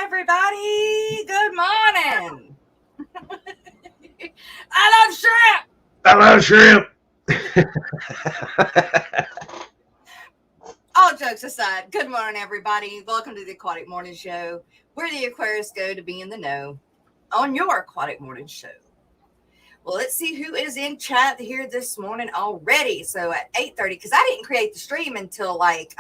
everybody. Good morning. I love shrimp. I love shrimp. All jokes aside, good morning, everybody. Welcome to the Aquatic Morning Show, where the Aquarius go to be in the know on your Aquatic Morning Show. Well, let's see who is in chat here this morning already. So at 8:30, because I didn't create the stream until right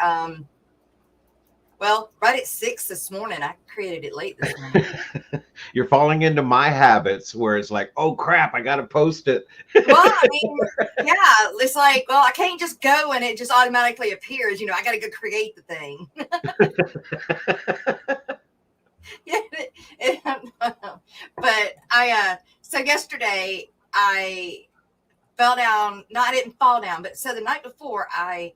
at 6 this morning. I created it late this morning. You're falling into my habits where it's like, oh crap, I gotta post it. Well, I mean, yeah, it's like, well, I can't just go and it just automatically appears. I got to go create the thing. But so yesterday I fell down. No, I didn't fall down, but so the night before it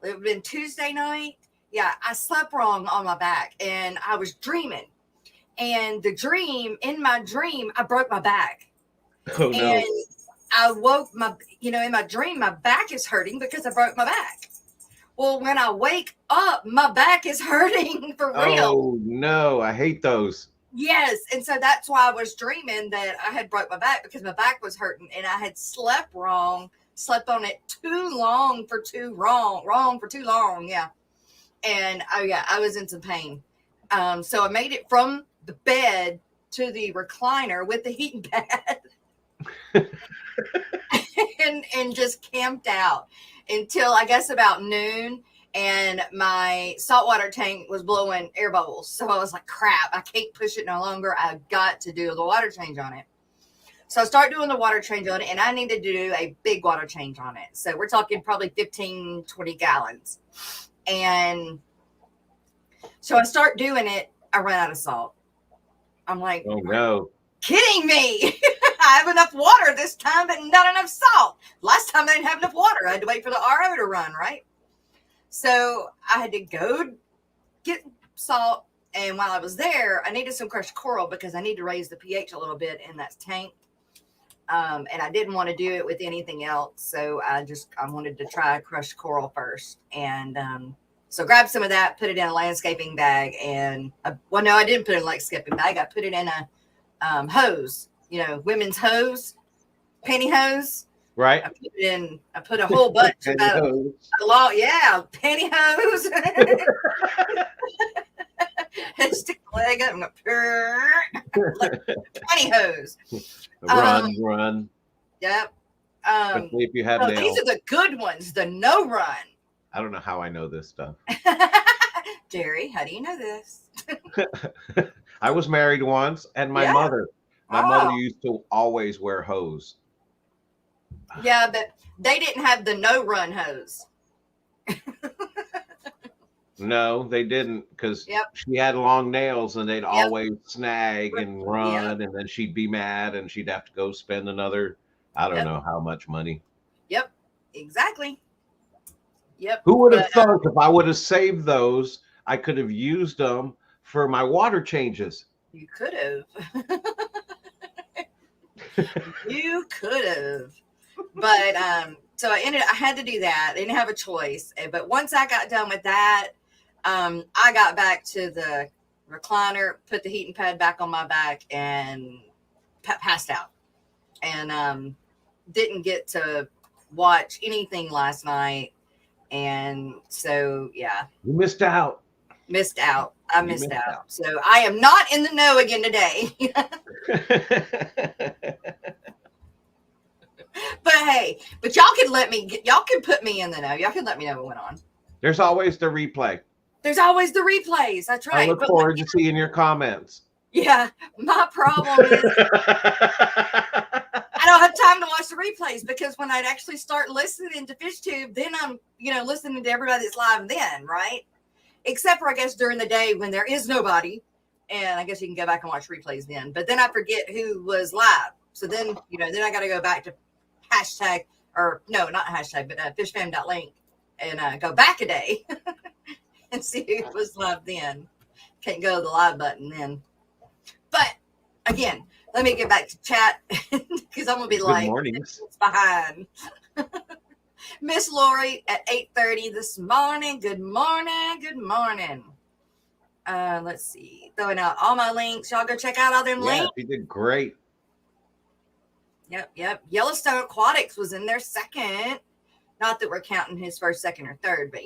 would have been Tuesday night. Yeah, I slept wrong on my back and I was dreaming. And in my dream, I broke my back. Oh no. And I woke in my dream, my back is hurting because I broke my back. Well, when I wake up, my back is hurting for real. Oh no, I hate those. Yes. And so that's why I was dreaming that I had broke my back because my back was hurting and I had slept wrong, slept on it wrong for too long. Yeah. And I was in some pain. So I made it from the bed to the recliner with the heating pad and just camped out until I guess about noon. And my saltwater tank was blowing air bubbles. So I was like, crap, I can't push it no longer. I've got to do the water change on it. So I start doing the water change on it and I needed to do a big water change on it. So we're talking probably 15, 20 gallons. And so I start doing it. I ran out of salt. I'm like, oh no, kidding me. I have enough water this time, but not enough salt. Last time I didn't have enough water. I had to wait for the RO to run, right? So I had to go get salt. And while I was there, I needed some crushed coral because I need to raise the pH a little bit in that tank. And I didn't want to do it with anything else. So I wanted to try crushed coral first. And so grabbed some of that, put it in a landscaping bag. And I didn't put it in a landscaping bag. I put it in a hose, women's hose, pantyhose. Right. I put a whole bunch about a lot. Yeah, pantyhose. Stick the leg up and pantyhose. Run. Yep. If you have nails. These are the good ones. The no run. I don't know how I know this stuff. Jerry, how do you know this? I was married once, and my mother used to always wear hose. Yeah, but they didn't have the no run hose. No, they didn't, because she had long nails and they'd always snag and run, and then she'd be mad and she'd have to go spend another, I don't know how much money. Yep, exactly. Yep. Who would have thought if I would have saved those, I could have used them for my water changes? You could have. You could have. But so I had to do that. I didn't have a choice. But once I got done with that, I got back to the recliner, put the heating pad back on my back, and passed out. And didn't get to watch anything last night. And so, yeah. You missed out. I missed out. So I am not in the know again today. But hey, y'all can put me in the know. Y'all can let me know what went on. There's always the replay. There's always the replays. That's right. I look forward to seeing your comments. Yeah. My problem is I don't have time to watch the replays because when I'd actually start listening to FishTube, then I'm, listening to everybody that's live then, right? Except for, I guess, during the day when there is nobody. And I guess you can go back and watch replays then. But then I forget who was live. So then, then I got to go back to hashtag, or no, not hashtag, but fishfam.link and go back a day and see who was live then. Can't go to the live button then. But again, let me get back to chat because I'm going to be mornings. Behind. Miss Lori at 8:30 this morning. Good morning. Good morning. Let's see. Throwing out all my links. Y'all go check out all them links. She did great. Yep. Yellowstone Aquatics was in there second. Not that we're counting his first, second, or third, but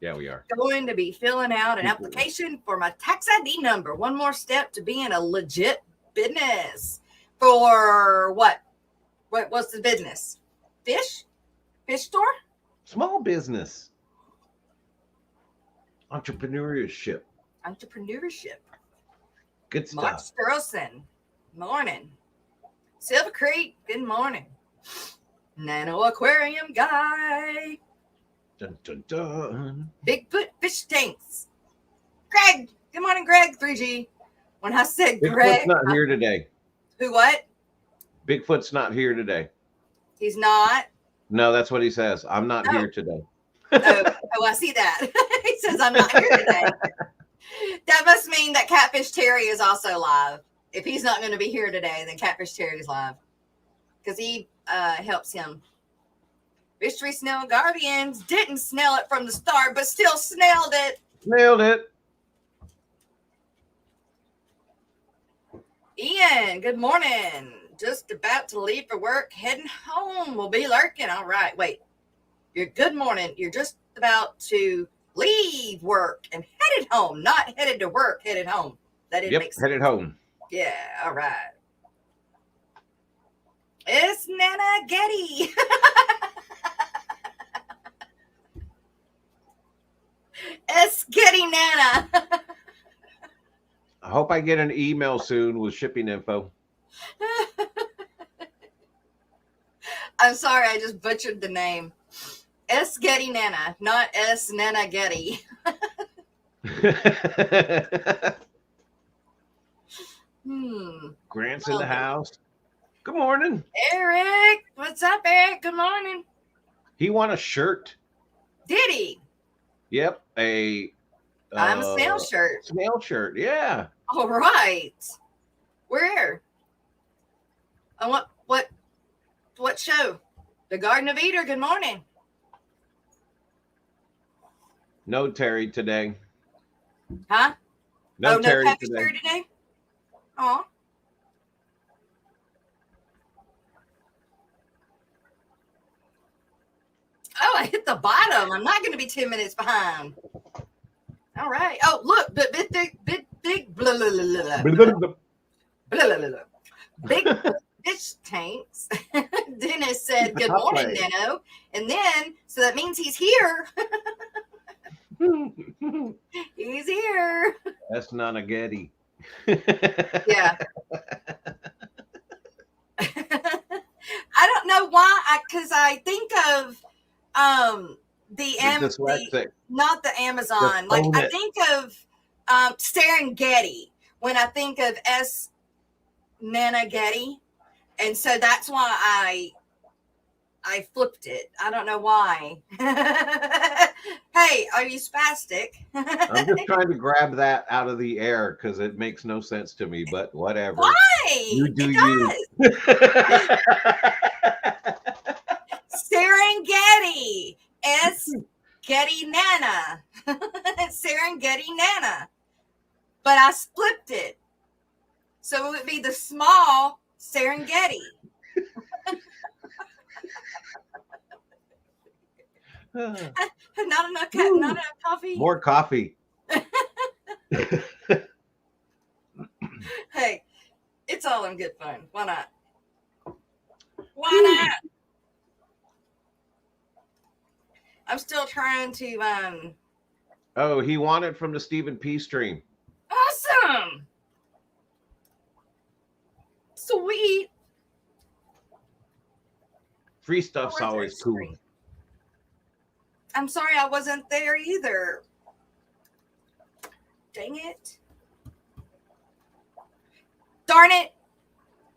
Yeah, we are. Going to be filling out an application for my tax ID number. One more step to being a legit business. For what? What's the business? Fish store? Small business. Entrepreneurship. Good stuff. Mark Strossen. Morning. Silver Creek. Good morning. Nano Aquarium guy. Dun, dun, dun. Bigfoot fish tanks. Greg. Good morning, Greg. 3G. When I said Bigfoot's Greg. not here today. Who what? Bigfoot's not here today. He's not? No, that's what he says. I'm not here today. Oh, I see that. He says I'm not here today. That must mean that Catfish Terry is also live. If he's not going to be here today, then Catfish Terry is live. Because he helps him. Mystery Snail Guardians didn't smell it from the start, but still snailed it. Nailed it. Ian, good morning. Just about to leave for work, heading home. We'll be lurking. All right, wait. Good morning. You're just about to leave work and headed home. Not headed to work, headed home. That didn't make sense. Headed home. Yeah, all right. It's Nana Getty. It's Getty Nana. I hope I get an email soon with shipping info. I'm sorry, I just butchered the name. S. Getty Nana, not S. Nana Getty. Grant's in the house. Good morning. Eric, what's up, Eric? Good morning. He won a shirt. Did he? Yep, I'm a snail shirt. Snail shirt, yeah. All right. Where? On what show? The Garden of Eden. Good morning. No Terry today. Huh? No Terry no today. today? Oh. Oh, I hit the bottom. I'm not going to be 10 minutes behind. All right. Oh, look, big blah, blah, blah, blah, blah. Blah, blah, blah, blah. Big fish tanks. Dennis said, "Good morning, Nano," and then so that means he's here. He's here. That's not a Getty. Yeah. I don't know why, because I think of not the Amazon. Like I think of Serengeti when I think of S. Nana Getty, and so that's why I flipped it. I don't know why. Hey, are you spastic? I'm just trying to grab that out of the air because it makes no sense to me, but whatever. Why? You do you. Serengeti. S. Getty Nana. Serengeti Nana. But I flipped it. So it would be the small Serengeti. Not enough coffee. More coffee. Hey, it's all in good fun. Why not? Why not? I'm still trying to Oh, he won it from the Stephen P stream. Awesome. Sweet. Free stuff's always cool. I'm sorry I wasn't there either. Dang it. Darn it.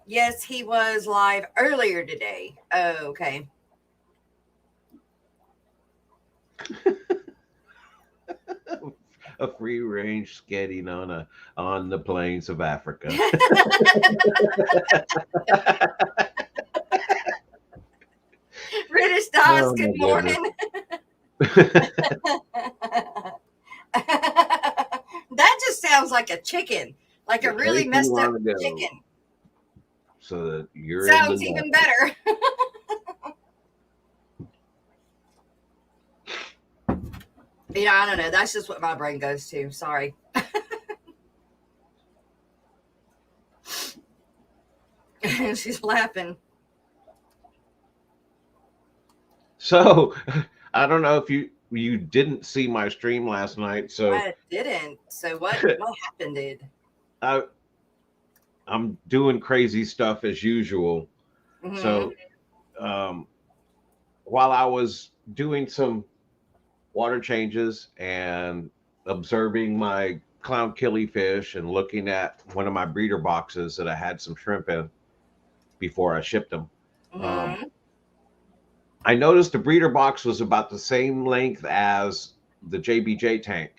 Yes, he was live earlier today. Oh, okay. A free range skedding on the plains of Africa. British Dogs, good morning. That sounds like a chicken, like a really messed up chicken. So that you're sounds even better. I don't know. That's just what my brain goes to. Sorry. She's laughing. So I don't know if you didn't see my stream last night. So I didn't. So what happened, dude? I'm doing crazy stuff as usual. Mm-hmm. So while I was doing some water changes and observing my clown killifish and looking at one of my breeder boxes that I had some shrimp in before I shipped them, I noticed the breeder box was about the same length as the JBJ tank.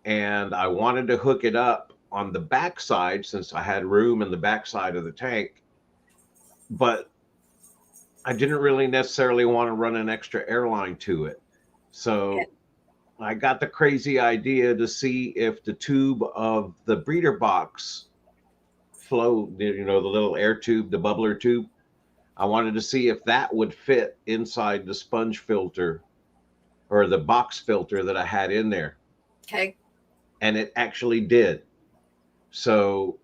And I wanted to hook it up on the backside since I had room in the backside of the tank. But I didn't really necessarily want to run an extra airline to it. So I got the crazy idea to see if the tube of the breeder box flow, the little air tube, the bubbler tube, I wanted to see if that would fit inside the sponge filter or the box filter that I had in there. Okay. And it actually did. So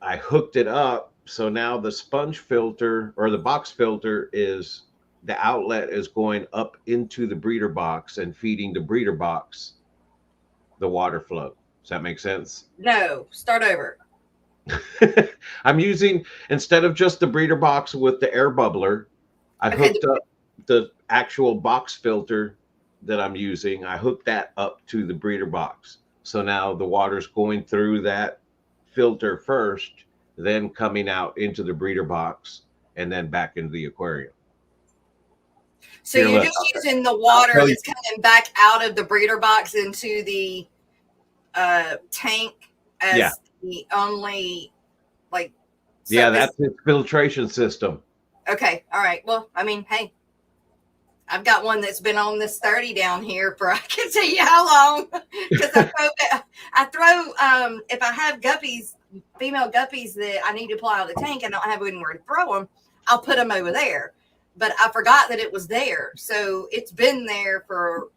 I hooked it up. So now the sponge filter or the box filter is the outlet is going up into the breeder box and feeding the breeder box the water flow. Does that make sense? No, start over. I'm using, instead of just the breeder box with the air bubbler, I hooked up the actual box filter that I'm using. I hooked that up to the breeder box. So now the water's going through that filter first, then coming out into the breeder box, and then back into the aquarium. So you're just using the water that's coming back out of the breeder box into the tank as the only, like... So that's its filtration system. Okay, all right. Well, I mean, hey, I've got one that's been on this 30 down here for I can tell you how long. Because I throw if I have guppies, female guppies that I need to pull out of the tank and I don't have anywhere to throw them, I'll put them over there. But I forgot that it was there. So it's been there for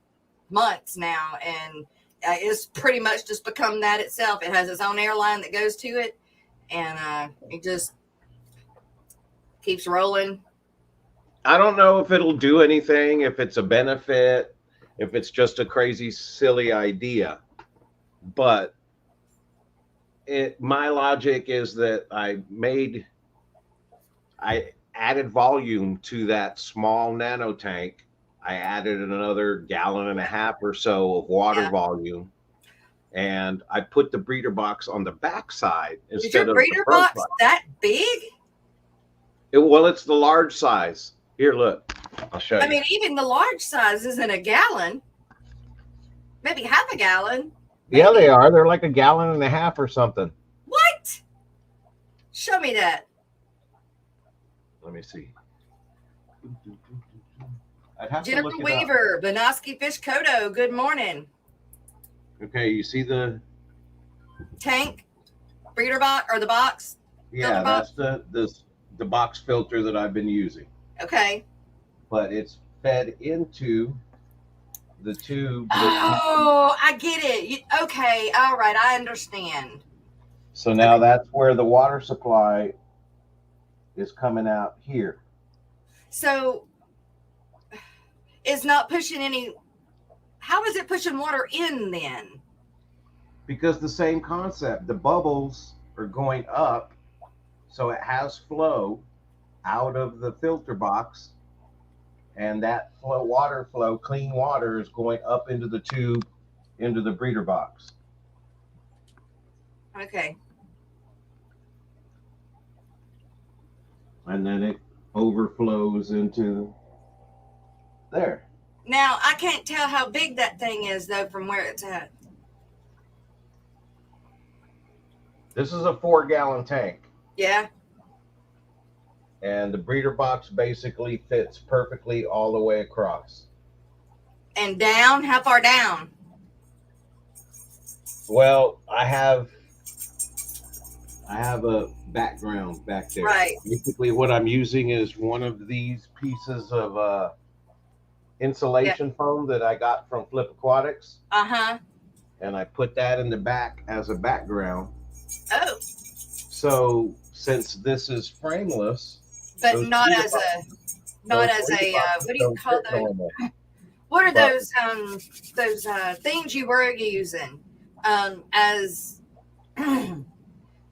months now. And it's pretty much just become that itself. It has its own airline that goes to it. And it just keeps rolling. I don't know if it'll do anything, if it's a benefit, if it's just a crazy, silly idea. But my logic is that I added volume to that small nano tank. I added another 1.5 gallons or so of water volume. And I put the breeder box on the backside instead of the front. Is your breeder box that big? It's the large size. Here, look. I'll show you. I mean, even the large size isn't a gallon. Maybe half a gallon. Maybe. Yeah, they are. They're like 1.5 gallons or something. What? Show me that. Let me see. Jennifer Weaver, Benoski Fish Kodo. Good morning. Okay, you see the tank, breeder box, or the box? Yeah, that's the box filter that I've been using. Okay. But it's fed into the tube. Oh, I get it. Okay, all right, I understand. So now that's where the water supply is coming out here. So it's not pushing any... How is it pushing water in then? Because the same concept. The bubbles are going up, so it has flow out of the filter box, and that water flow, clean water, is going up into the tube, into the breeder box. Okay. And then it overflows into there. Now, I can't tell how big that thing is, though, from where it's at. This is a 4-gallon tank. Yeah. And the breeder box basically fits perfectly all the way across. And down? How far down? Well, I have a background back there. Right. Basically, what I'm using is one of these pieces of Yeah. insulation foam that I got from Flip Aquatics, Uh-huh. and I put that in the back as a background. Oh, So since this is frameless, but those not breeder as boxes, a, not as a, what do you don't call fit those? normal. What are But those things you were using as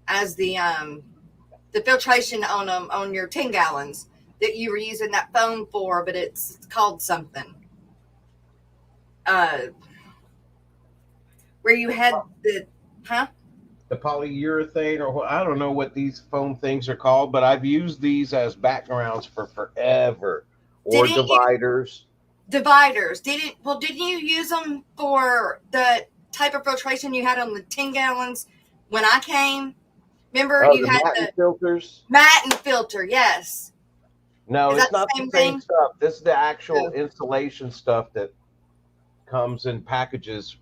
as the filtration on them on your 10 gallons that you were using that foam for, but it's called something. Uh, where you had the, huh? the polyurethane, or I don't know what these foam things are called, but I've used these as backgrounds for forever, or Didn't you dividers. dividers? Didn't you use them for the type of filtration you had on the 10 gallons when I came? Remember Oh, you the had matte the filters. mat and filter? Yes. No, Is that it's the not the same same thing? stuff. This is the actual Oh, insulation stuff that comes in packages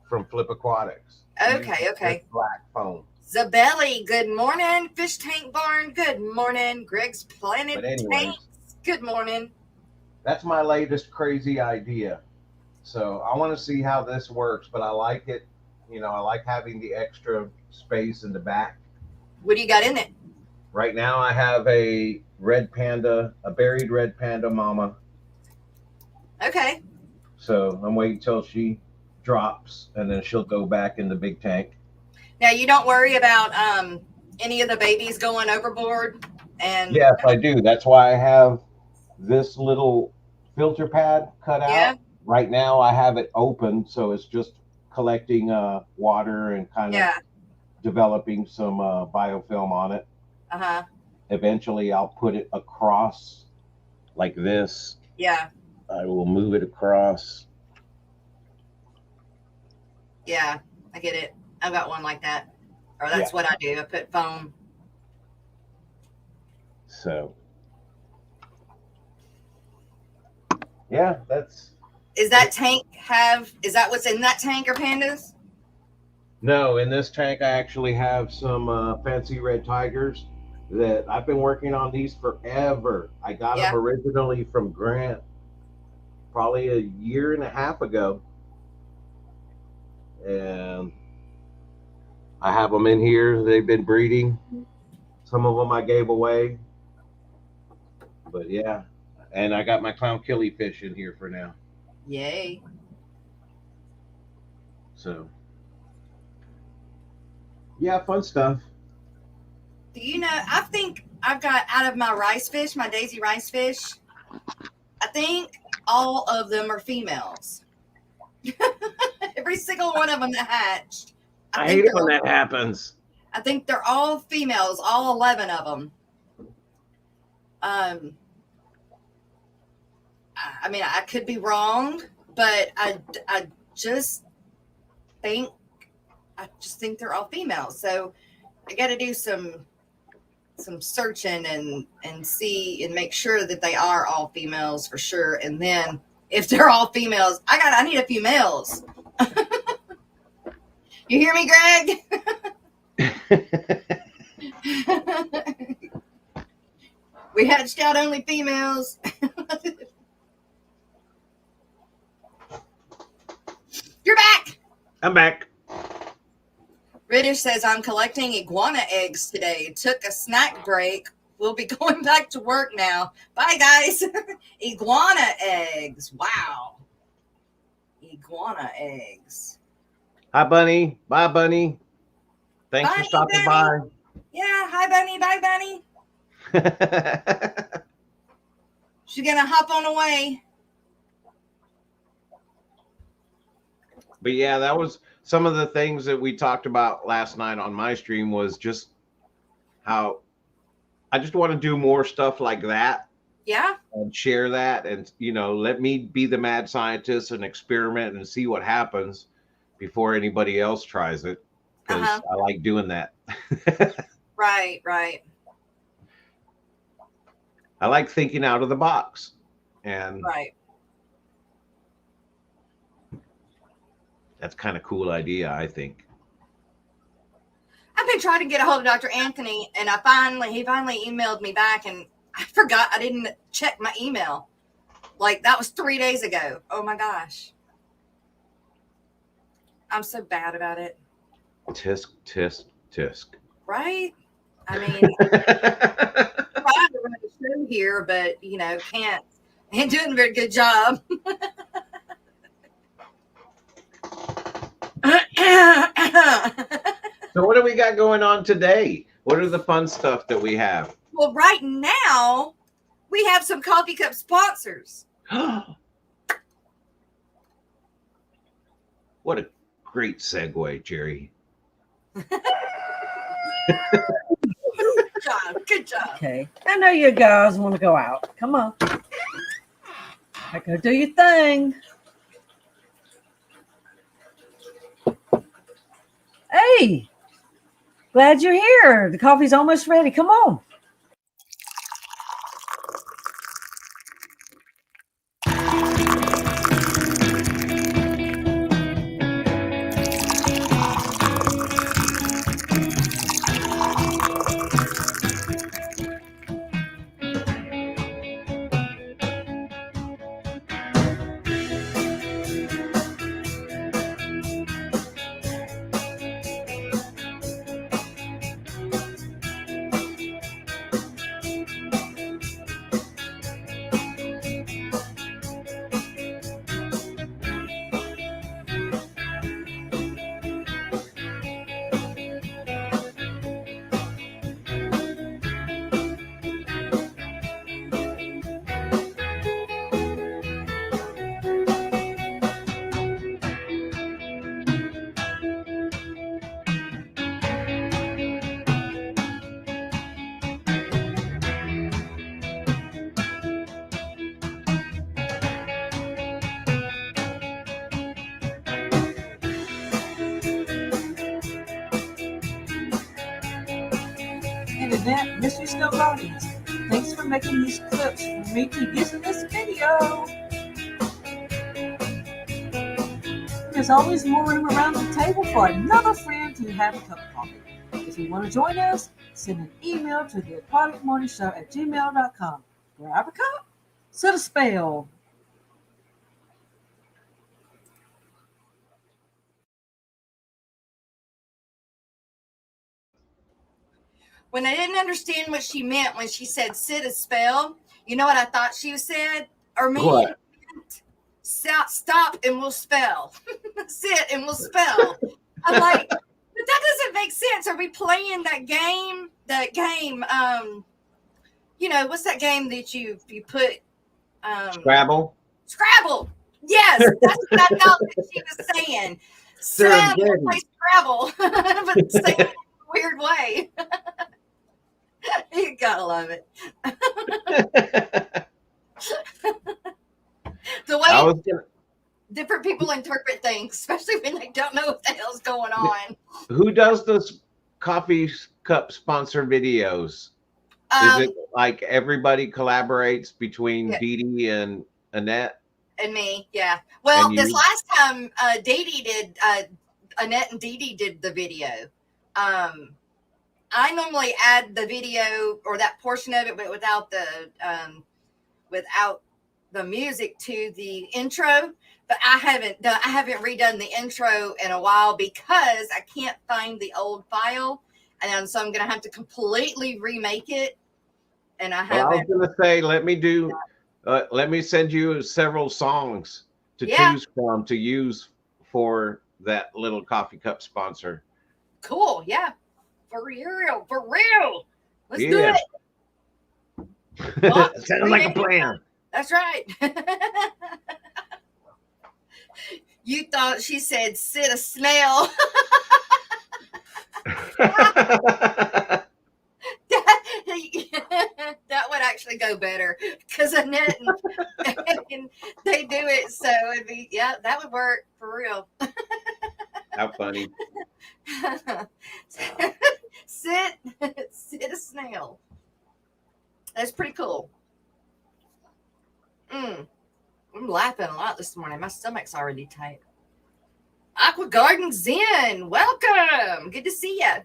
from Flip Aquatics. We use okay, this okay. black foam. Zabelli, good morning. Fish Tank Barn, good morning. Greg's But Planet anyways, Tanks, good morning. that's my latest crazy idea. So I want to see how this works, but I like it. I like having the extra space in the back. What do you got in it? Right now, I have a red panda, a buried red panda mama. Okay. So I'm waiting till she drops, and then she'll go back in the big tank. Now you don't worry about any of the babies going overboard and Yes, I do. That's why I have this little filter pad cut yeah, out. Right now, I have it open, so it's just collecting water and kind of yeah, developing some biofilm on it. uh-huh. Eventually, I'll put it across like this. Yeah, I will move it across. yeah. I get it. I've got one like that. Or Yeah. that's what I do. I put foam. So, yeah, that's. Is that what's in that tank or pandas? No, in this tank, I actually have some fancy red tigers that I've been working on these forever. I got them Yeah. originally from Grant probably a year and a half ago. And I have them in here. They've been breeding. Some of them I gave away. But yeah. And I got my clown killifish in here for now. Yay. So, yeah, fun stuff. Do you know, I think I've got out of my rice fish, my daisy rice fish, I think all of them are females. Every single one of them that hatched. I hate it when that happens. I think they're all females, all 11 of them. I mean, I could be wrong, but I just think they're all females. So I got to do some searching and see and make sure that they are all females for sure. And then if they're all females, I need a few males. You hear me, Greg? We hatched out only females. You're back. I'm back. British says, I'm collecting iguana eggs today. Took a snack break. We'll be going back to work now. Bye, guys. Iguana eggs. Wow. Iguana eggs. Hi, Bunny. Bye, Bunny. Thanks for stopping by. Yeah. Hi, Bunny. Bye, Bunny. She's going to hop on away. But yeah, that was some of the things that we talked about last night on my stream, was just how I just want to do more stuff like that. Yeah. And share that, and let me be the mad scientist and experiment and see what happens before anybody else tries it, because I like doing that. Right. I like thinking out of the box, and right. That's kind of cool idea, I think. I've been trying to get a hold of Dr. Anthony, and he finally emailed me back, and I forgot I didn't check my email. Like, that was 3 days ago. Oh my gosh. I'm so bad about it. Tisk, tisk, tisk. Right? I mean, I'm trying to run a show here, but, ain't doing a very good job. So what do we got going on today? What are the fun stuff that we have? Well, right now, we have some coffee cup sponsors. What a great segue, Jerry. Good job. Okay. I know you guys want to go out. Come on. Go do your thing. Hey, glad you're here. The coffee's almost ready. Come on. Internet Mystery Snow Guardians. Thanks for making these clips for me to use in this video. There's always more room around the table for another friend to have a cup of coffee. If you want to join us, send an email to the aquaticmorningshow@gmail.com. Grab a cup, set a spell. When I didn't understand what she meant when she said sit a spell, you know what I thought she said? Or me? What? Stop and we'll spell. Sit and we'll spell. I'm like, but that doesn't make sense. Are we playing that game? What's that game that you put? Scrabble? Scrabble. Yes, that's what I thought that she was saying. Sit and play Scrabble, but saying it in a weird way. You gotta love it. The way different people interpret things, especially when they don't know what the hell's going on. Who does this coffee cup sponsor videos? Is it like everybody collaborates between Dee Dee and Annette? And me, yeah. Well, this last time Dee Dee did, Annette and Dee Dee did the video. I normally add the video or that portion of it, but without the music to the intro. But I haven't redone the intro in a while because I can't find the old file, and so I'm gonna have to completely remake it. And I haven't. Well, I was gonna say, let me send you several songs to choose from to use for that little coffee cup sponsor. Cool, yeah. For real. Let's do it. Well, sounds like a plan. That's right. You thought she said sit a snail. That would actually go better because Annette and they do it, so it'd be that would work for real. How funny. Sit a snail. That's pretty cool. I'm laughing a lot this morning. My stomach's already tight. Aqua Garden Zen, welcome. Good to see you.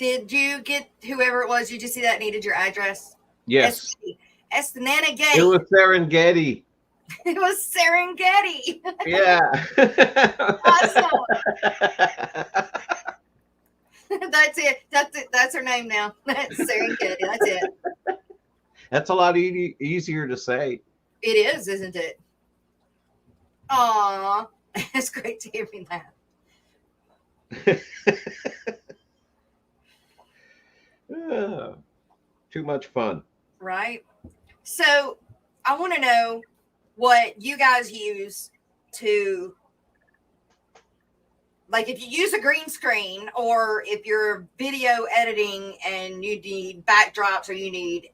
Did you get whoever it was? You just see that needed your address? Yes. It's the Nana Getty. It was Serengeti. It was Serengeti. Yeah. Awesome. That's it. That's her name now. That's Serengeti. That's it. That's a lot easier to say. It is, isn't it? Aw, it's great to hear me laugh. Too much fun. Right? So I want to know what you guys use to, like, if you use a green screen or if you're video editing and you need backdrops or you need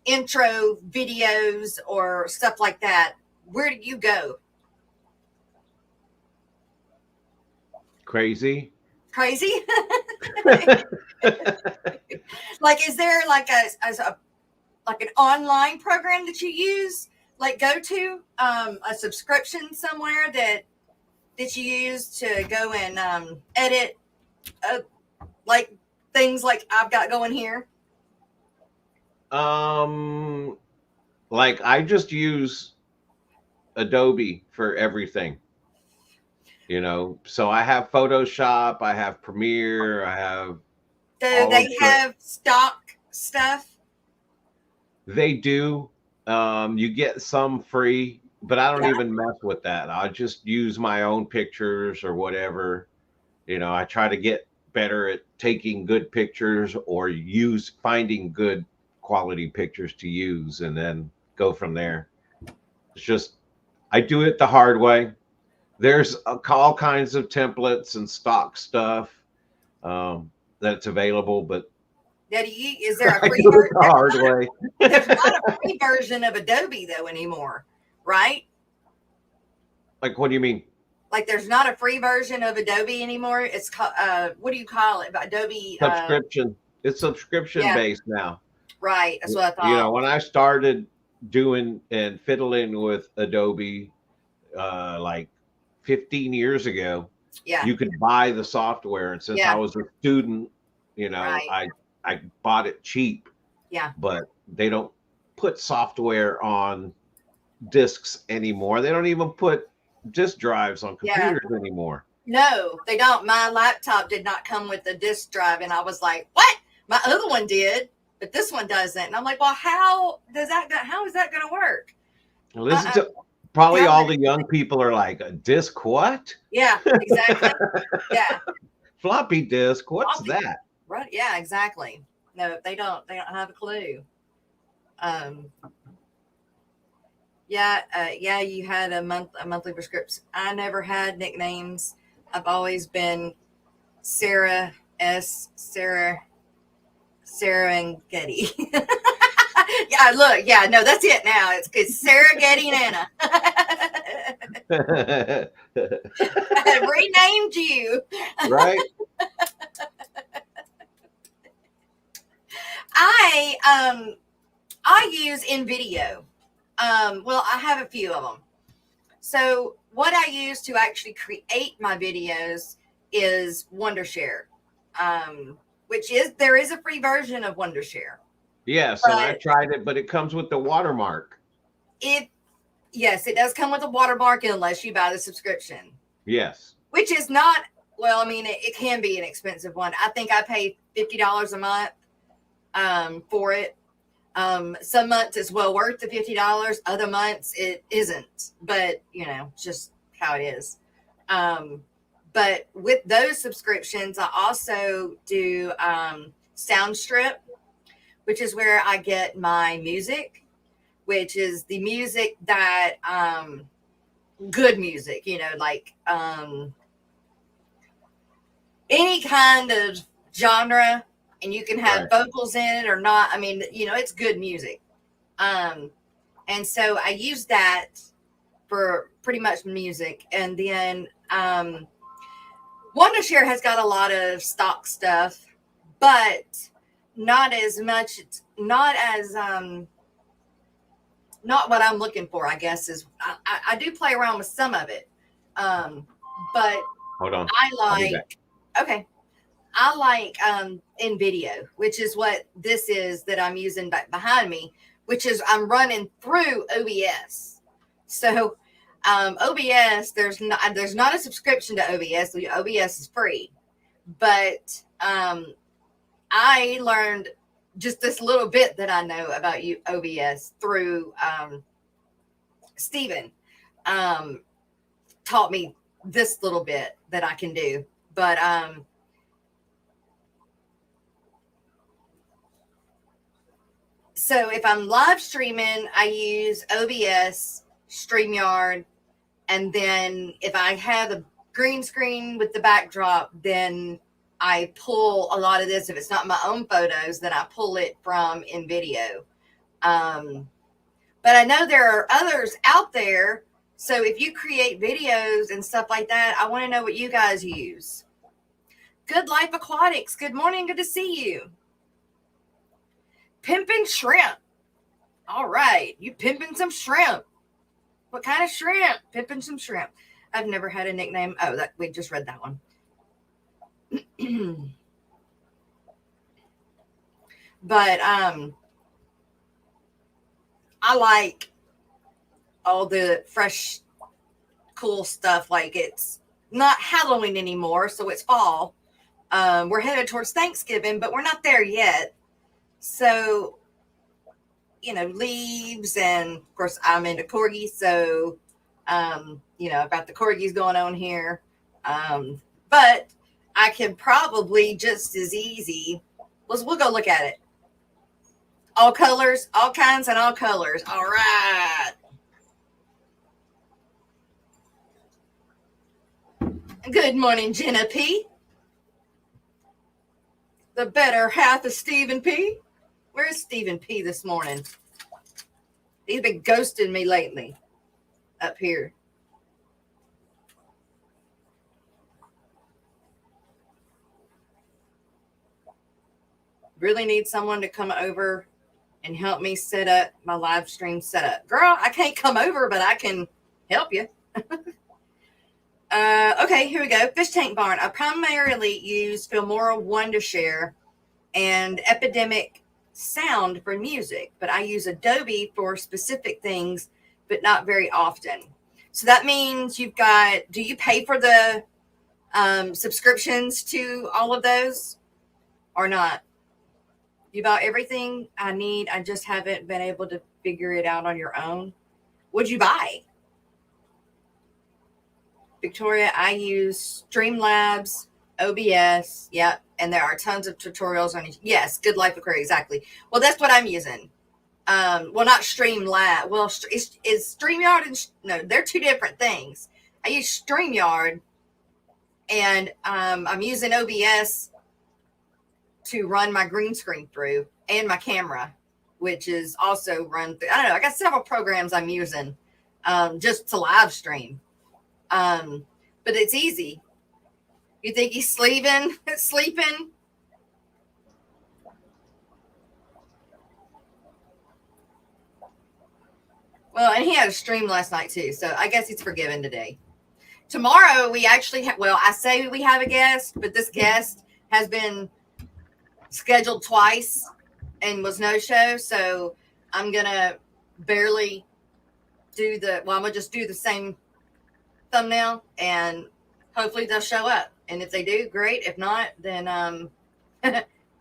intro videos or stuff like that, where do you go? Crazy. Like, is there like an online program that you use, like go to a subscription somewhere that you use to go and edit like things like I've got going here? Like I just use Adobe for everything. You know, so I have Photoshop, I have Premiere, I have. Do they have stock stuff? They do. You get some free, but I don't even mess with that. I just use my own pictures or whatever. You know, I try to get better at taking good pictures or finding good quality pictures to use and then go from there. It's just, I do it the hard way. There's all kinds of templates and stock stuff that's available, but is there a free version? The hard way. There's not a free version of Adobe though anymore, right? Like, what do you mean? Like, there's not a free version of Adobe anymore. It's called what do you call it? Adobe subscription. It's subscription based now. Right. That's what I thought. You know, when I started doing and fiddling with Adobe, like 15 years ago, you could buy the software, and since I was a student, you know, I bought it cheap. Yeah. But they don't put software on discs anymore. They don't even put disk drives on computers anymore. No, they don't. My laptop did not come with a disk drive, and I was like, "What? My other one did, but this one doesn't." And I'm like, "Well, how is that going to work?" Listen to probably all the young people are like, "A disc what?" Yeah, exactly. Yeah. Floppy disk. What's that? Right. Yeah, exactly. No, they don't have a clue. You had a monthly prescription. I never had nicknames. I've always been Sarah S. Sarah and Getty. Yeah, look, yeah, no, that's it now. It's Sarah, Getty, and Anna. I've renamed you. Right. I use InVideo. Well, I have a few of them. So what I use to actually create my videos is Wondershare, there is a free version of Wondershare. Yes, and I tried it, but it comes with the watermark. Yes, it does come with a watermark unless you buy the subscription. Yes. Which is not, well, I mean, it can be an expensive one. I think I pay $50 a month for it. Some months it's well worth the $50. Other months it isn't, but you know, just how it is. But with those subscriptions, I also do Soundstrip, which is where I get my music, which is the music that good music, you know, like any kind of genre. And you can have vocals in it or not. I mean, you know, it's good music. And so I use that for pretty much music. And then Wondershare has got a lot of stock stuff, but not as much. It's not as not what I'm looking for, I guess. Is I do play around with some of it. But hold on. I like, okay. I like in video, which is what this is that I'm using back behind me, which is I'm running through OBS. So OBS, there's not a subscription to OBS. OBS is free, but I learned just this little bit that I know about OBS through Stephen. Taught me this little bit that I can do, but so if I'm live streaming, I use OBS, StreamYard, and then if I have a green screen with the backdrop, then I pull a lot of this. If it's not my own photos, then I pull it from InVideo. But I know there are others out there. So if you create videos and stuff like that, I want to know what you guys use. Good Life Aquatics. Good morning. Good to see you. Pimpin' shrimp. All right. You pimping some shrimp. What kind of shrimp? Pimping some shrimp. I've never had a nickname. Oh, that we just read that one. But I like all the fresh, cool stuff. Like it's not Halloween anymore, so it's fall. We're headed towards Thanksgiving, but we're not there yet. So, you know, leaves, and of course I'm into corgis, so you know, I've got the corgis going on here. But I can probably just as easy, we'll go look at it. All colors, all kinds, and all colors. All right. Good morning, Jenna P. The better half of Stephen P. Where's Stephen P this morning? He's been ghosting me lately up here. Really need someone to come over and help me set up my live stream setup. Girl, I can't come over, but I can help you. Okay, here we go. Fish tank barn. I primarily use Filmora Wondershare and Epidemic Sound for music, but I use Adobe for specific things, but not very often. So that means you've got, do you pay for the subscriptions to all of those or not? You bought everything I need. I just haven't been able to figure it out on your own. What'd you buy? Victoria, I use Streamlabs, OBS. Yep. And there are tons of tutorials on it. Yes. Good Life Aquarium. Exactly. Well, that's what I'm using. Well, not Streamlab. Well, is StreamYard and no, they're two different things. I use StreamYard, and I'm using OBS to run my green screen through, and my camera, which is also run through. I don't know. I got several programs I'm using just to live stream. But it's easy. You think he's sleeping? Well, and he had a stream last night too, so I guess he's forgiven today. Tomorrow we actually have, well, I say we have a guest, but this guest has been scheduled twice and was no show, so I'm gonna barely do I'm gonna just do the same thumbnail, and hopefully they'll show up. And if they do, great. If not, then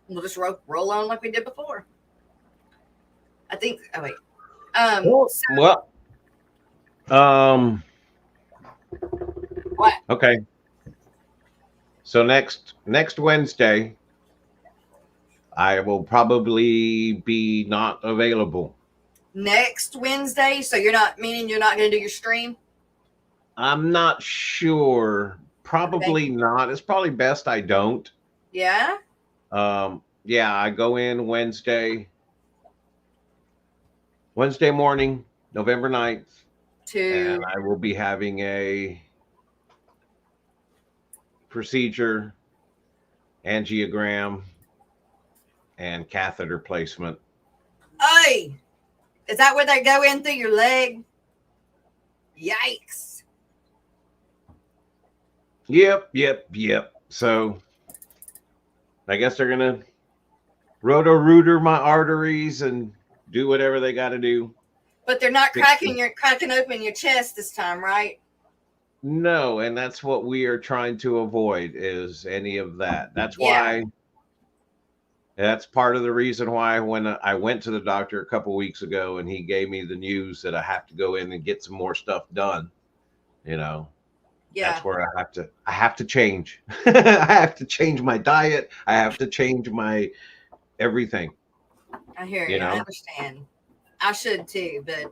we'll just roll on like we did before. I think. Oh wait. What? Okay. So next Wednesday, I will probably be not available. Next Wednesday? So you're not going to do your stream? I'm not sure. Probably not. It's probably best I don't. Yeah? Yeah, I go in Wednesday morning, November 9th. And I will be having a procedure, angiogram, and catheter placement. Hey, is that where they go in through your leg? Yikes. Yep. So I guess they're gonna roto-rooter my arteries and do whatever they got to do. But they're not Fix cracking open your chest this time, right? No, and that's what we are trying to avoid is any of that. That's Yeah. why. That's part of the reason why when I went to the doctor a couple weeks ago and he gave me the news that I have to go in and get some more stuff done, you know, Yeah. that's where I have to change. I have to change my diet. I have to change my everything. I hear You you. I know? understand. I should too, but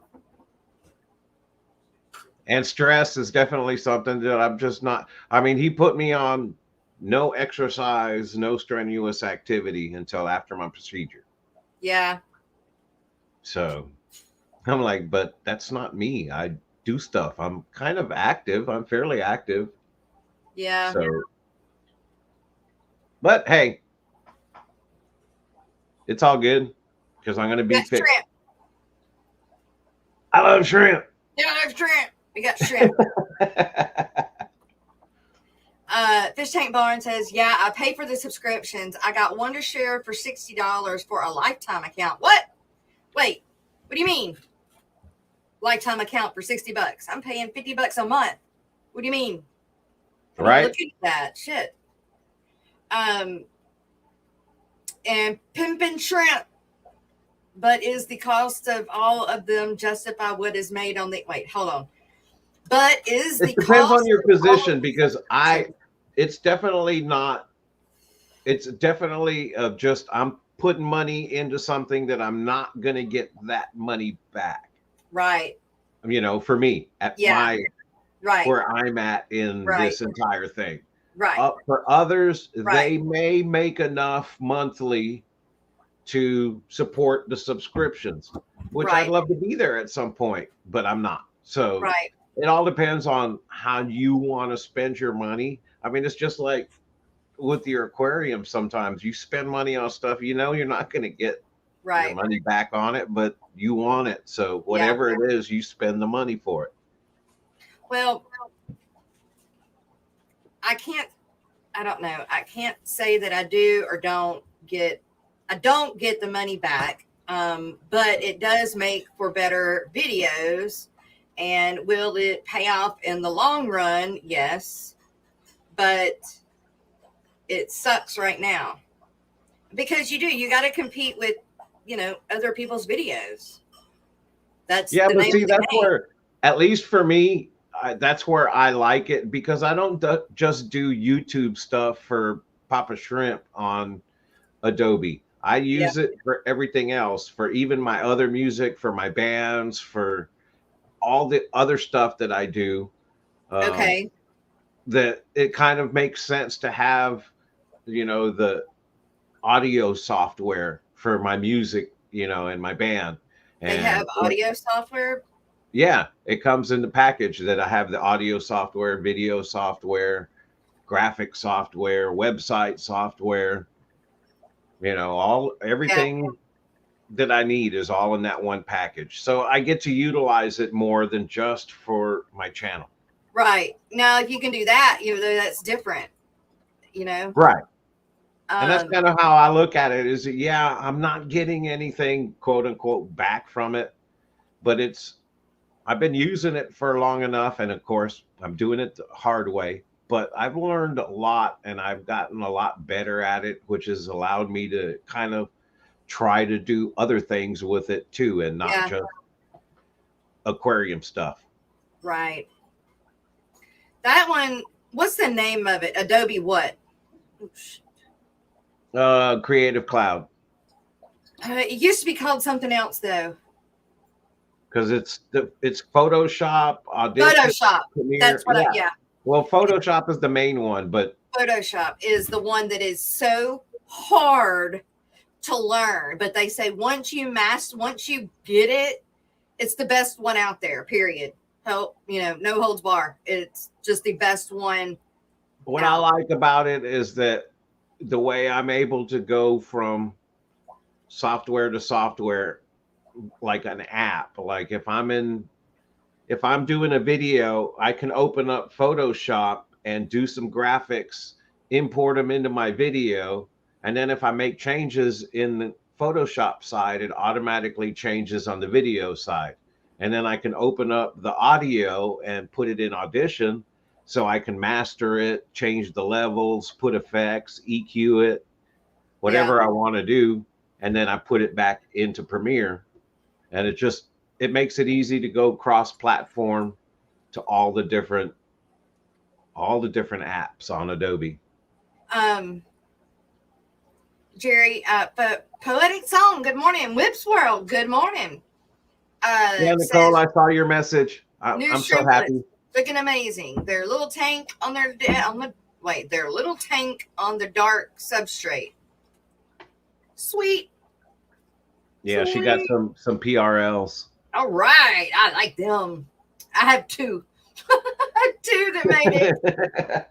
And stress is definitely something that I'm just not. I mean, he put me on no exercise, no strenuous activity until after my procedure. yeah. So I'm like, but that's not me. I do stuff. I'm kind of active. I'm fairly active. Yeah. So, but hey, it's all good because I'm going to We be got fit. shrimp. I love shrimp. Yeah, I have shrimp. We got shrimp. Fish Tank Barn says, yeah, I pay for the subscriptions. I got one to share for $60 for a lifetime account. What? Wait, what do you mean? Lifetime account for $60. I'm paying $50 a month. What do you mean? Right? Look at that shit. And pimpin' shrimp. But is the cost of all of them justify what is made on the hold on? But is the It depends cost on your position because Sure. it's definitely not. It's definitely just I'm putting money into something that I'm not going to get that money back. Right. You know, for me at Yeah. Right. where I'm at in Right. this entire thing. Right. For others, Right. they may make enough monthly to support the subscriptions, which I'd Right. love to be there at some point, but I'm not. So Right. it all depends on how you want to spend your money. I mean, it's just like with your aquarium, sometimes you spend money on stuff you know you're not going to get your Right. money back on it, but you want it. So Yeah. whatever it is, you spend the money for it. Well, I don't know. I can't say that I do or don't get the money back. But it does make for better videos. And will it pay off in the long run? Yes. But it sucks right now. Because you got to compete with, other people's videos. That's Yeah, the but name see, of the that's game. where, at least for me, that's where I like it because I don't just do YouTube stuff for Papa Shrimp on Adobe. I Yeah. use it for everything else, for even my other music, for my bands, for all the other stuff that I do. Okay. That it kind of makes sense to have, the audio software for my music, and my band. They have And audio software. yeah, it comes in the package that I have the audio software, video software, graphic software, website software, everything that I need is all in that one package. So I get to utilize it more than just for my channel. Right. Now, if you can do that, that's different, Right. And that's Um, kind of how I look at it is that, yeah, I'm not getting anything quote unquote back from it, but I've been using it for long enough. And of course, I'm doing it the hard way, but I've learned a lot and I've gotten a lot better at it, which has allowed me to kind of try to do other things with it too, and not Yeah. just aquarium stuff. Right. That one, what's the name of it? Adobe what? Oops. Creative Cloud. It used to be called something else though. Because it's Photoshop, Audition, Photoshop. Premiere. That's what yeah. Well, Photoshop is the main one, but Photoshop is the one that is so hard to learn. But they say once you get it, it's the best one out there, period. No holds bar. It's just the best one. what I like about it is that the way I'm able to go from software to software, like an app, like if I'm doing a video, I can open up Photoshop and do some graphics, import them into my video, And then if I make changes in the Photoshop side, it automatically changes on the video side. And then I can open up the audio and put it in Audition so I can master it, change the levels, put effects, EQ it, Yeah. whatever I want to do. And then I put it back into Premiere. And it makes it easy to go cross-platform to all the different apps on Adobe. Jerry, Poetic Song, good morning. Whips World, good morning. Yeah, Nicole, I saw your message. I'm so happy. Looking amazing. Their little tank on their little tank on the dark substrate. Sweet. Yeah, she got some PRLs. All right, I like them. I have two. Two that made it.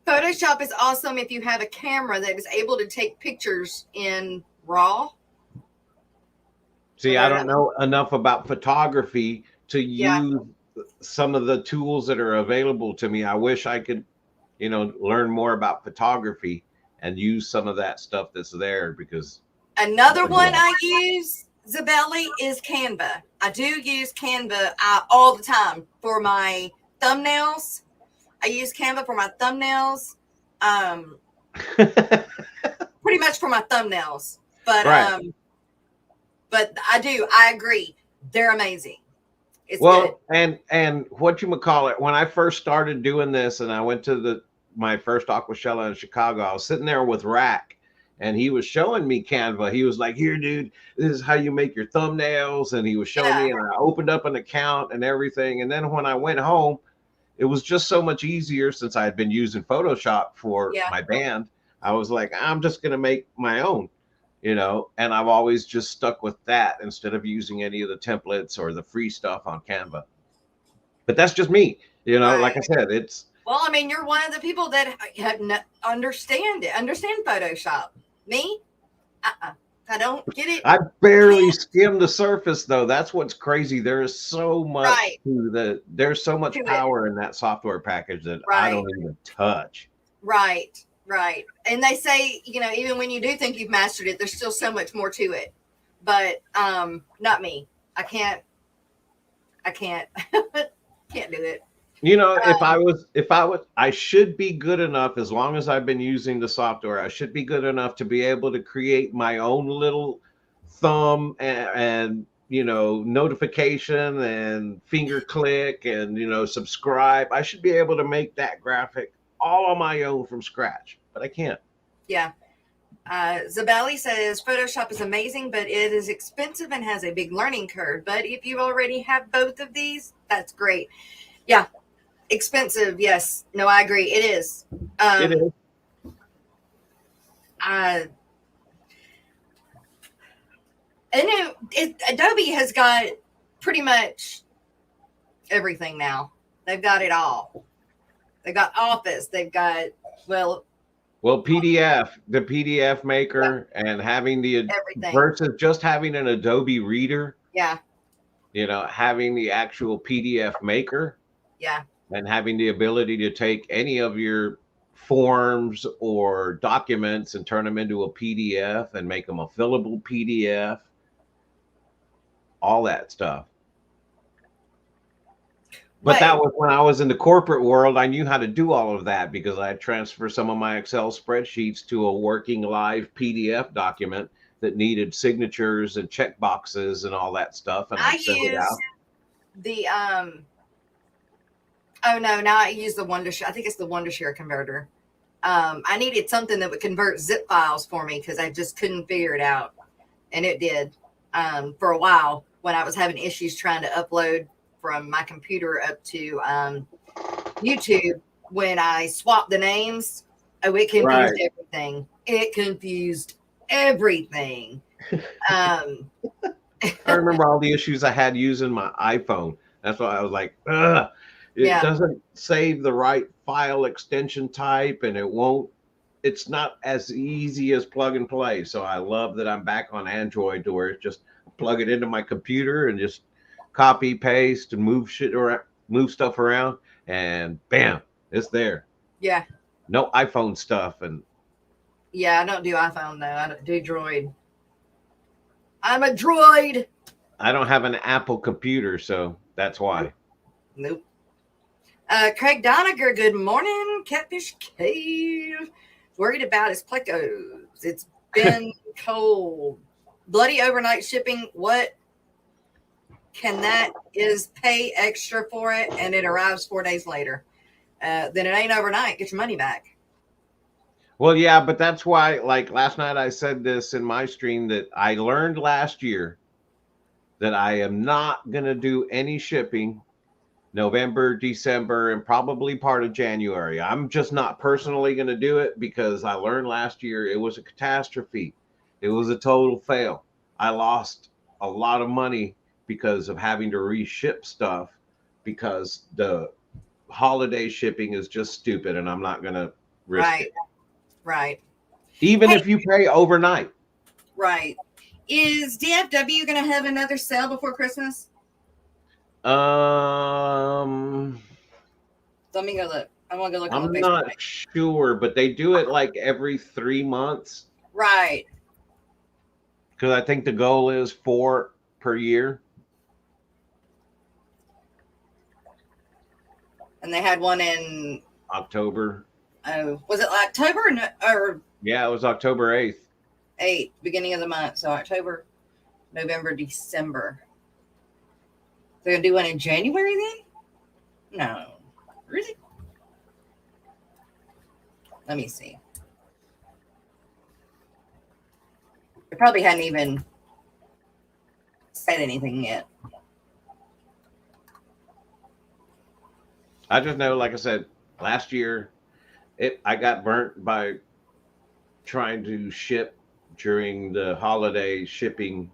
Photoshop is awesome if you have a camera that is able to take pictures in RAW. See, I don't know enough about photography to use some of the tools that are available to me. I wish I could, learn more about photography and use some of that stuff that's there, because another one I use, Zabelli, is Canva. I do use Canva all the time for my thumbnails. I use Canva for my thumbnails. Pretty much for my thumbnails. But right. But I agree. They're amazing. It's good. And whatchamacallit, when I first started doing this and I went to my first Aquashella in Chicago, I was sitting there with Rack and he was showing me Canva. He was like, here, dude, this is how you make your thumbnails. And he was showing me, and I opened up an account and everything. And then when I went home, it was just so much easier since I had been using Photoshop for my band. I was like, I'm just going to make my own, and I've always just stuck with that instead of using any of the templates or the free stuff on Canva. But that's just me, like I said, it's. Well, I mean, you're one of the people that understand Photoshop. Me? I don't get it. I barely skimmed the surface, though. That's what's crazy. There is so much there's so much power in that software package that I don't even touch. Right. And they say, even when you do think you've mastered it, there's still so much more to it. But not me. I can't can't do it. I should be good enough, as long as I've been using the software, I should be good enough to be able to create my own little thumb and notification and finger click and, subscribe. I should be able to make that graphic all on my own from scratch, but I can't. Yeah. Zabali says Photoshop is amazing, but it is expensive and has a big learning curve. But if you already have both of these, that's great. Yeah. Expensive, yes. No, I agree. It is. It is. And Adobe has got pretty much everything now. They've got it all. They've got Office. They've got PDF, the PDF maker, and having the everything versus just having an Adobe Reader. Yeah. Having the actual PDF maker. Yeah. And having the ability to take any of your forms or documents and turn them into a PDF and make them a fillable PDF, all that stuff. But that was when I was in the corporate world. I knew how to do all of that because I transferred some of my Excel spreadsheets to a working live PDF document that needed signatures and check boxes and all that stuff. And I sent it out. Now I use the Wondershare. I think it's the Wondershare converter. I needed something that would convert zip files for me because I just couldn't figure it out. And it did for a while when I was having issues trying to upload from my computer up to YouTube. When I swapped the names, it confused everything. It confused everything. I remember all the issues I had using my iPhone. That's why I was like, ugh. It doesn't save the right file extension type, and it's not as easy as plug and play. So I love that I'm back on Android to where it's just plug it into my computer and just copy, paste, and move stuff around, and bam, it's there. Yeah. no iPhone stuff. And Yeah, I don't do iPhone though. I don't do Droid. I'm a droid. I don't have an Apple computer, so that's why. Nope. Craig Doniger, good morning. Catfish Cave. Worried about his plecos. It's been cold. Bloody overnight shipping. What can that is pay extra for it and it arrives 4 days later. Then it ain't overnight. Get your money back. Well, yeah, but that's why, like last night, I said this in my stream that I learned last year that I am not going to do any shipping November, December, and probably part of January. I'm just not personally going to do it because I learned last year it was a catastrophe. It was a total fail. I lost a lot of money because of having to reship stuff because the holiday shipping is just stupid and I'm not going to risk it. Right. Even if you pay overnight. Right. Is DFW going to have another sale before Christmas? Let me go look. I want to go look on I'm the Facebook not page. sure, but they do it like every 3 months. Right. Because I think the goal is 4 per year. And they had one in October. Oh, was it October or Yeah, it was October 8th. 8th, beginning of the month. So October, November, December. They're gonna do one in January then? No. Really? Let me see. They probably hadn't even said anything yet. I just know, like I said, last year, I got burnt by trying to ship during the holiday shipping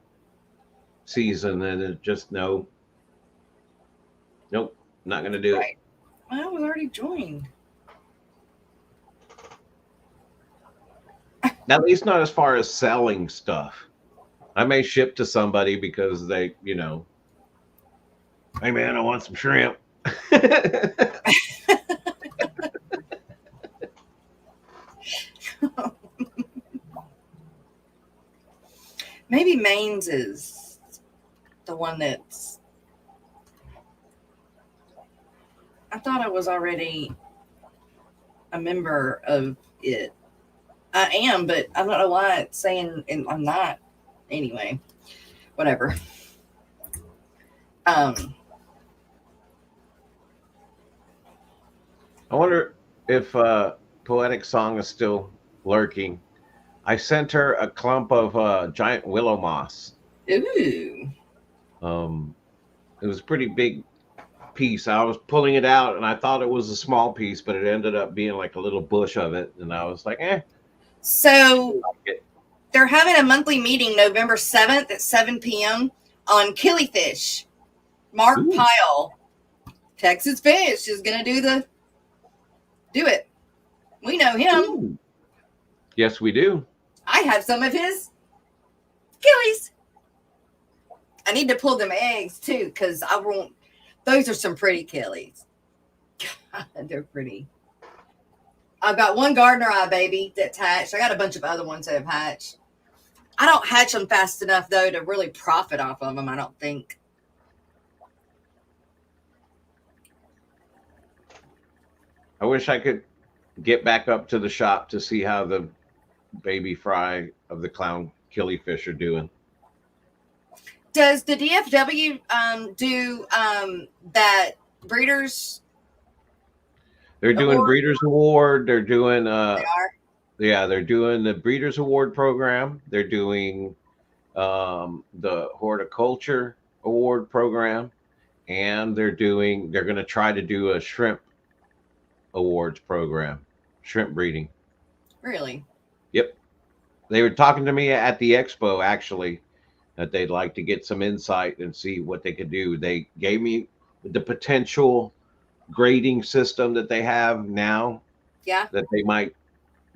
season, and it just nope, not going to do it. Well, I was already joined. At least not as far as selling stuff. I may ship to somebody because they, hey man, I want some shrimp. Maybe Maine's is the one that's. I thought I was already a member of it. I am, but I don't know why it's saying I'm not. Anyway, whatever. I wonder if Poetic Song is still lurking. I sent her a clump of giant willow moss. Ooh. It was a pretty big piece. I was pulling it out and I thought it was a small piece, but it ended up being like a little bush of it. And I was like, So they're having a monthly meeting November 7th at 7 p.m. on killifish. Mark Pyle, Texas Fish, is going to do it. We know him. Ooh. Yes, we do. I have some of his killies. I need to pull them eggs too, because I won't. Those are some pretty killies. God, they're pretty. I've got one gardener eye baby that's hatched. I got a bunch of other ones that have hatched. I don't hatch them fast enough though to really profit off of them. I don't think. I wish I could get back up to the shop to see how the baby fry of the clown killifish are doing. Does the DFW do that breeders? They're doing award? Breeders Award. They're doing They are. Yeah, they're doing the Breeders Award program. They're doing the Horticulture Award program, and they're going to try to do a shrimp awards program, shrimp breeding. Really? Yep. They were talking to me at the Expo, actually, that they'd like to get some insight and see what they could do. They gave me the potential grading system that they have now. Yeah. That they might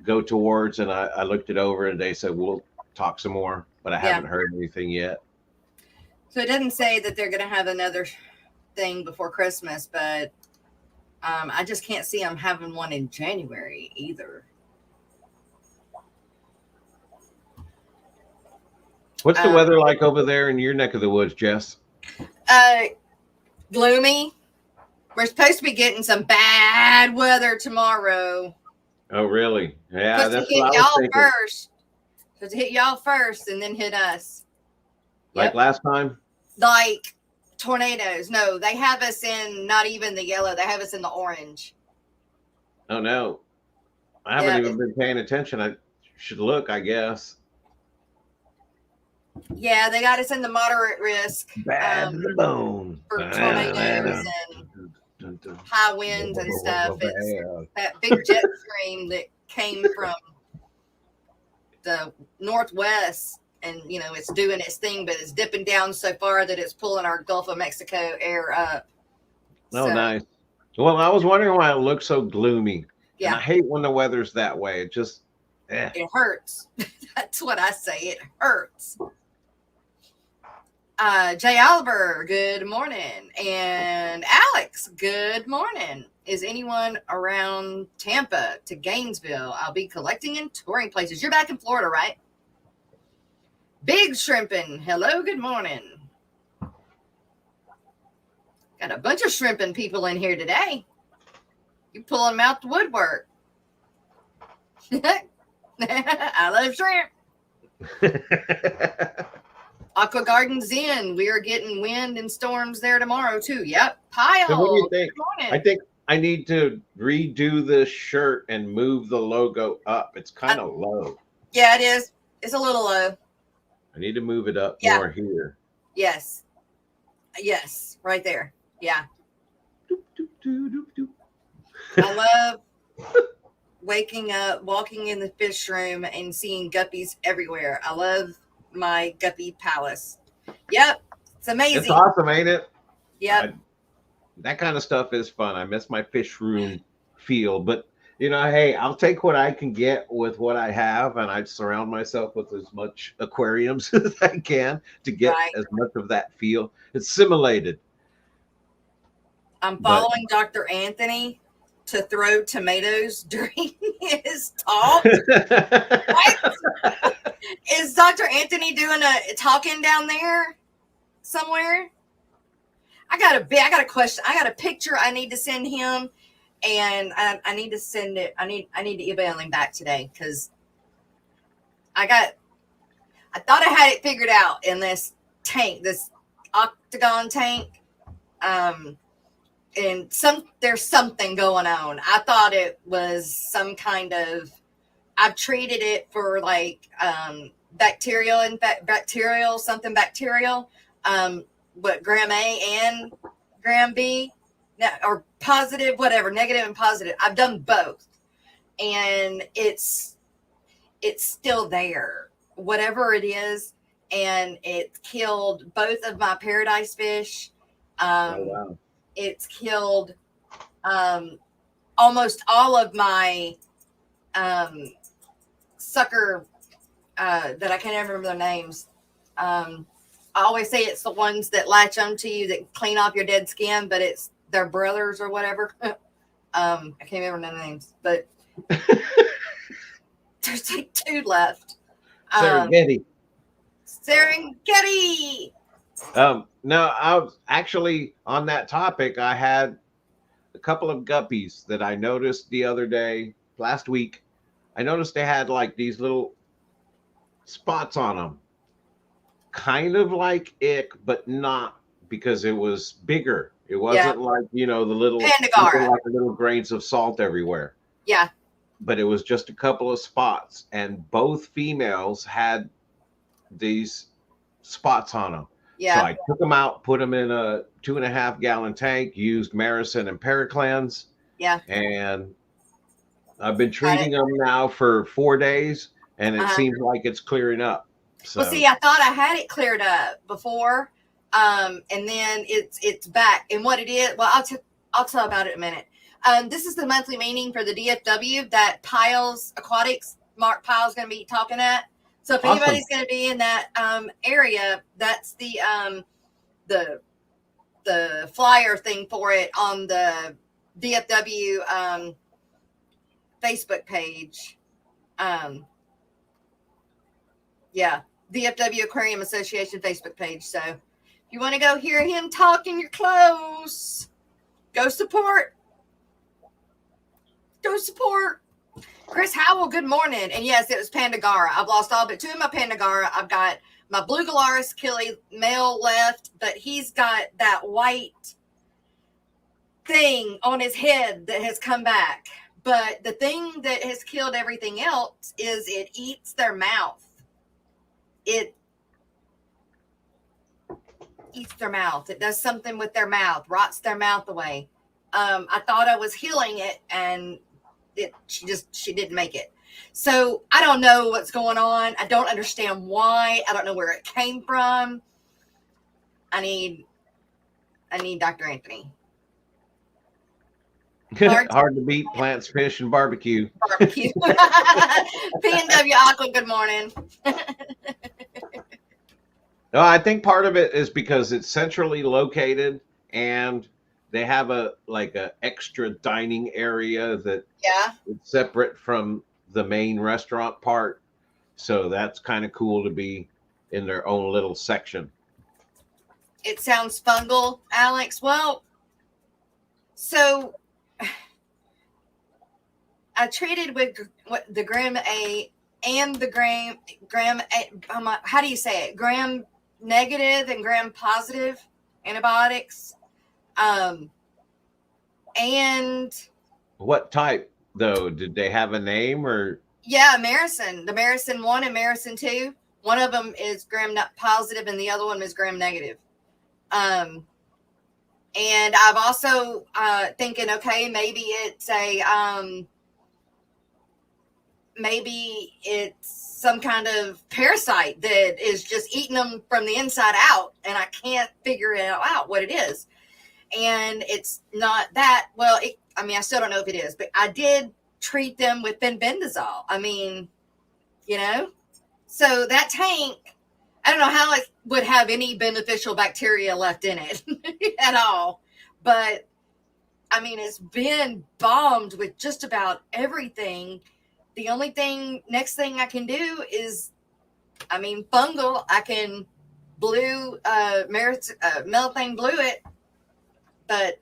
go towards, and I looked it over and they said, we'll talk some more, but I haven't heard anything yet. So it doesn't say that they're going to have another thing before Christmas, but I just can't see them having one in January either. What's the weather like over there in your neck of the woods, Jess? Gloomy. We're supposed to be getting some bad weather tomorrow. Oh, really? Yeah, Supposed that's to hit what I was y'all thinking. first. Supposed to hit y'all first and then hit us. Like last time? Like tornadoes. No, they have us in not even the yellow. They have us in the orange. Oh, no. I haven't even been paying attention. I should look, I guess. Yeah, they got us in the moderate risk. Bad to the bone. For tornadoes and high winds and stuff. It's that big jet stream that came from the northwest, and it's doing its thing, but it's dipping down so far that it's pulling our Gulf of Mexico air up. Oh, nice. Well, I was wondering why it looks so gloomy. Yeah. And I hate when the weather's that way. It just, It hurts. That's what I say. It hurts. Jay Oliver, good morning. And Alex, good morning. Is anyone around Tampa to Gainesville? I'll be collecting and touring places. You're back in Florida, right? Big Shrimpin', hello, good morning. Got a bunch of shrimping people in here today. You pulling them out the woodwork. I love shrimp. Aqua Gardens in. We are getting wind and storms there tomorrow too. Yep. Pile. So what do you think? I think I need to redo this shirt and move the logo up. It's kind of low. Yeah, it is. It's a little low. I need to move it up more here. Yes. Yes. Right there. Yeah. Doop, doop, doop, doop, doop. I love waking up, walking in the fish room and seeing guppies everywhere. I love my guppy palace. Yep. It's amazing. It's awesome, ain't it? Yep. That kind of stuff is fun. I miss my fish room feel, but hey, I'll take what I can get with what I have, and I surround myself with as much aquariums as I can to get as much of that feel. It's simulated. I'm following Dr. Anthony to throw tomatoes during his talk. Is Dr. Anthony doing a talking down there somewhere? I got a question. I got a picture I need to send him, and I need to send it. I need to email him back today because I thought I had it figured out in this tank, this octagon tank. And there's something going on. I thought it was some kind of, I've treated it for like bacterial, something bacterial, but gram A and gram B, or positive, whatever, negative and positive. I've done both, and it's still there, whatever it is, and it killed both of my paradise fish. Oh, wow. It's killed almost all of my sucker that I can't even remember their names. I always say it's the ones that latch onto you that clean off your dead skin, but it's their brothers or whatever. I can't remember their names, but there's like 2 left. Serengeti. No, I was actually on that topic. I had a couple of guppies that I noticed the other day, last week. I noticed they had like these little spots on them, kind of like ick, but not, because it was bigger. It wasn't like, the little, like little grains of salt everywhere. Yeah. But it was just a couple of spots, and both females had these spots on them. Yeah. So I took them out, put them in a 2.5 gallon tank, used Maricin and Paraclans. Yeah. And I've been treating them now for 4 days, and it seems like it's clearing up. So. Well, see, I thought I had it cleared up before, and then it's back. And what it is, well, I'll tell about it in a minute. This is the monthly meeting for the DFW that Aquatics, Mark Pyle's going to be talking at. So if anybody's going to be in that area, that's the flyer thing for it on the DFW Facebook page. Yeah, DFW Aquarium Association Facebook page. So if you want to go hear him talk in your clothes, go support. Go support. Chris Howell, good morning. And yes, it was Pandagara. I've lost all but 2 of my Pandagara. I've got my blue Galaris Achilles male left, but he's got that white thing on his head that has come back. But the thing that has killed everything else is it eats their mouth. It eats their mouth. It does something with their mouth, rots their mouth away. I thought I was healing it, and she didn't make it. So I don't know what's going on. I don't understand why. I don't know where it came from. I need Dr. Anthony. Hard to beat plants, fish, and barbecue. Barbecue. PNW Aqua, good morning. No, I think part of it is because it's centrally located and they have a extra dining area that is separate from the main restaurant part. So that's kind of cool to be in their own little section. It sounds fungal, Alex. Well, so I treated with the Gram A and the Gram A. How do you say it? Gram negative and Gram positive antibiotics. And what type though? Did they have a name or? Yeah, Maricin. The Maricin 1 and Maricin 2. One of them is Gram positive and the other one is Gram negative. And I've also thinking, okay, maybe it's maybe it's some kind of parasite that is just eating them from the inside out, and I can't figure it out what it is. And it's not that. Well, I still don't know if it is, but I did treat them with fenbendazole. So that tank, I don't know how it would have any beneficial bacteria left in it at all. But, it's been bombed with just about everything. The only next thing I can do is, fungal. I can blue, Melthane blue it. But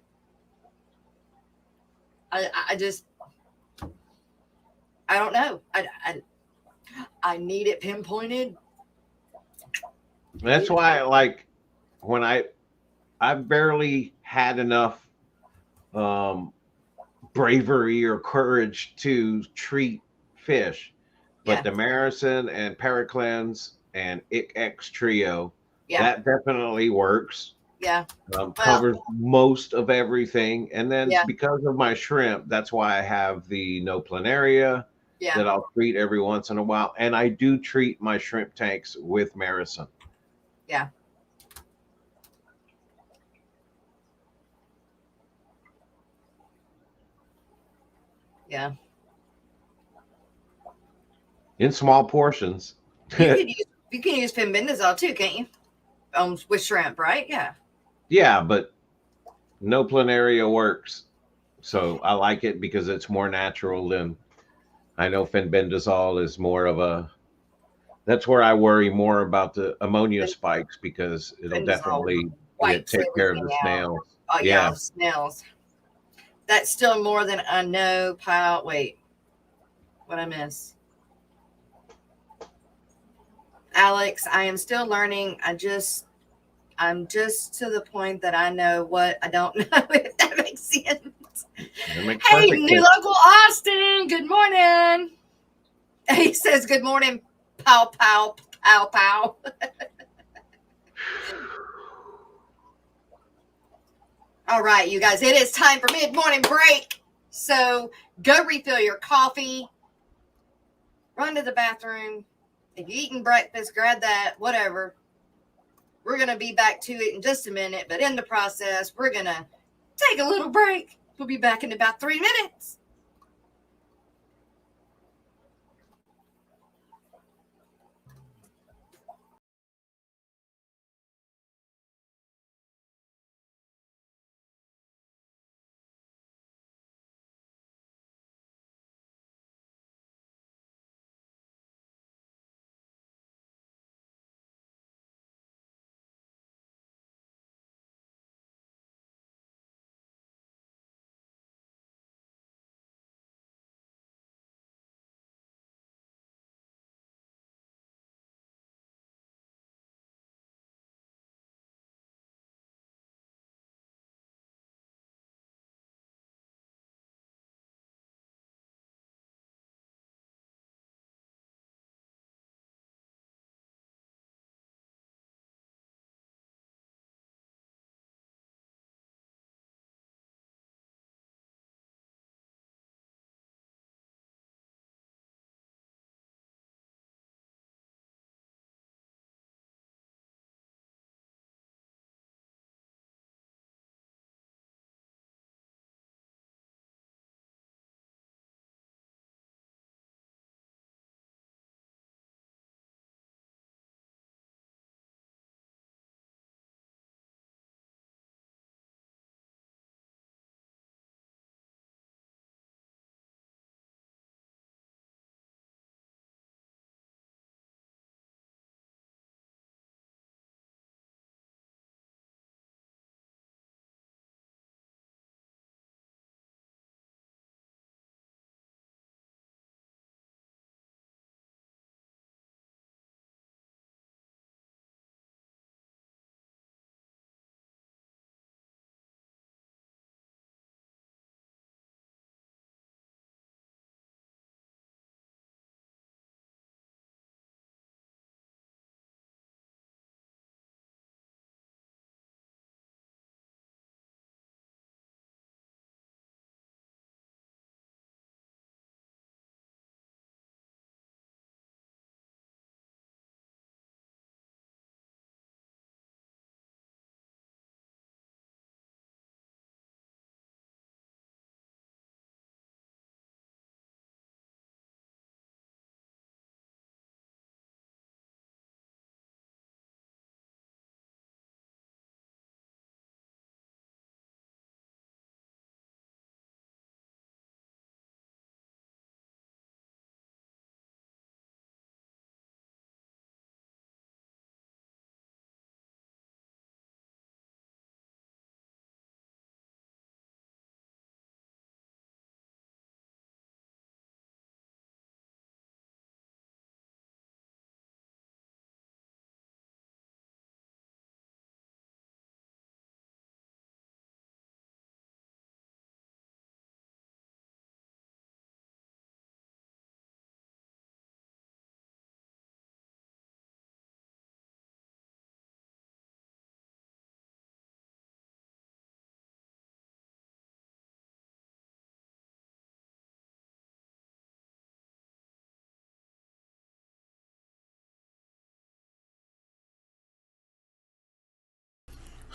I don't know. I need it pinpointed. That's why, when I barely had enough bravery or courage to treat fish, but the Maricin and Paraclens and IX Trio, that definitely works. Yeah. Covers most of everything. And then because of my shrimp, that's why I have the no planaria that I'll treat every once in a while. And I do treat my shrimp tanks with Maricin. Yeah. Yeah. In small portions. You can use fenbendazole too, can't you? With shrimp, right? Yeah. Yeah, but no planaria works. So I like it because it's more natural than I know fenbendazole is more of that's where I worry more about the ammonia spikes because it'll definitely take care of the snails. Oh yeah, snails. That's still more than I know. Wait, what I miss? Alex, I am still learning. I'm just to the point that I know what I don't know, if that makes sense. Hey, new local Austin, good morning. He says, good morning, pow, pow, pow, pow. All right, you guys, it is time for mid-morning break. So go refill your coffee, run to the bathroom. If you're eating breakfast, grab that, whatever. We're going to be back to it in just a minute, but in the process, we're going to take a little break. We'll be back in about 3 minutes.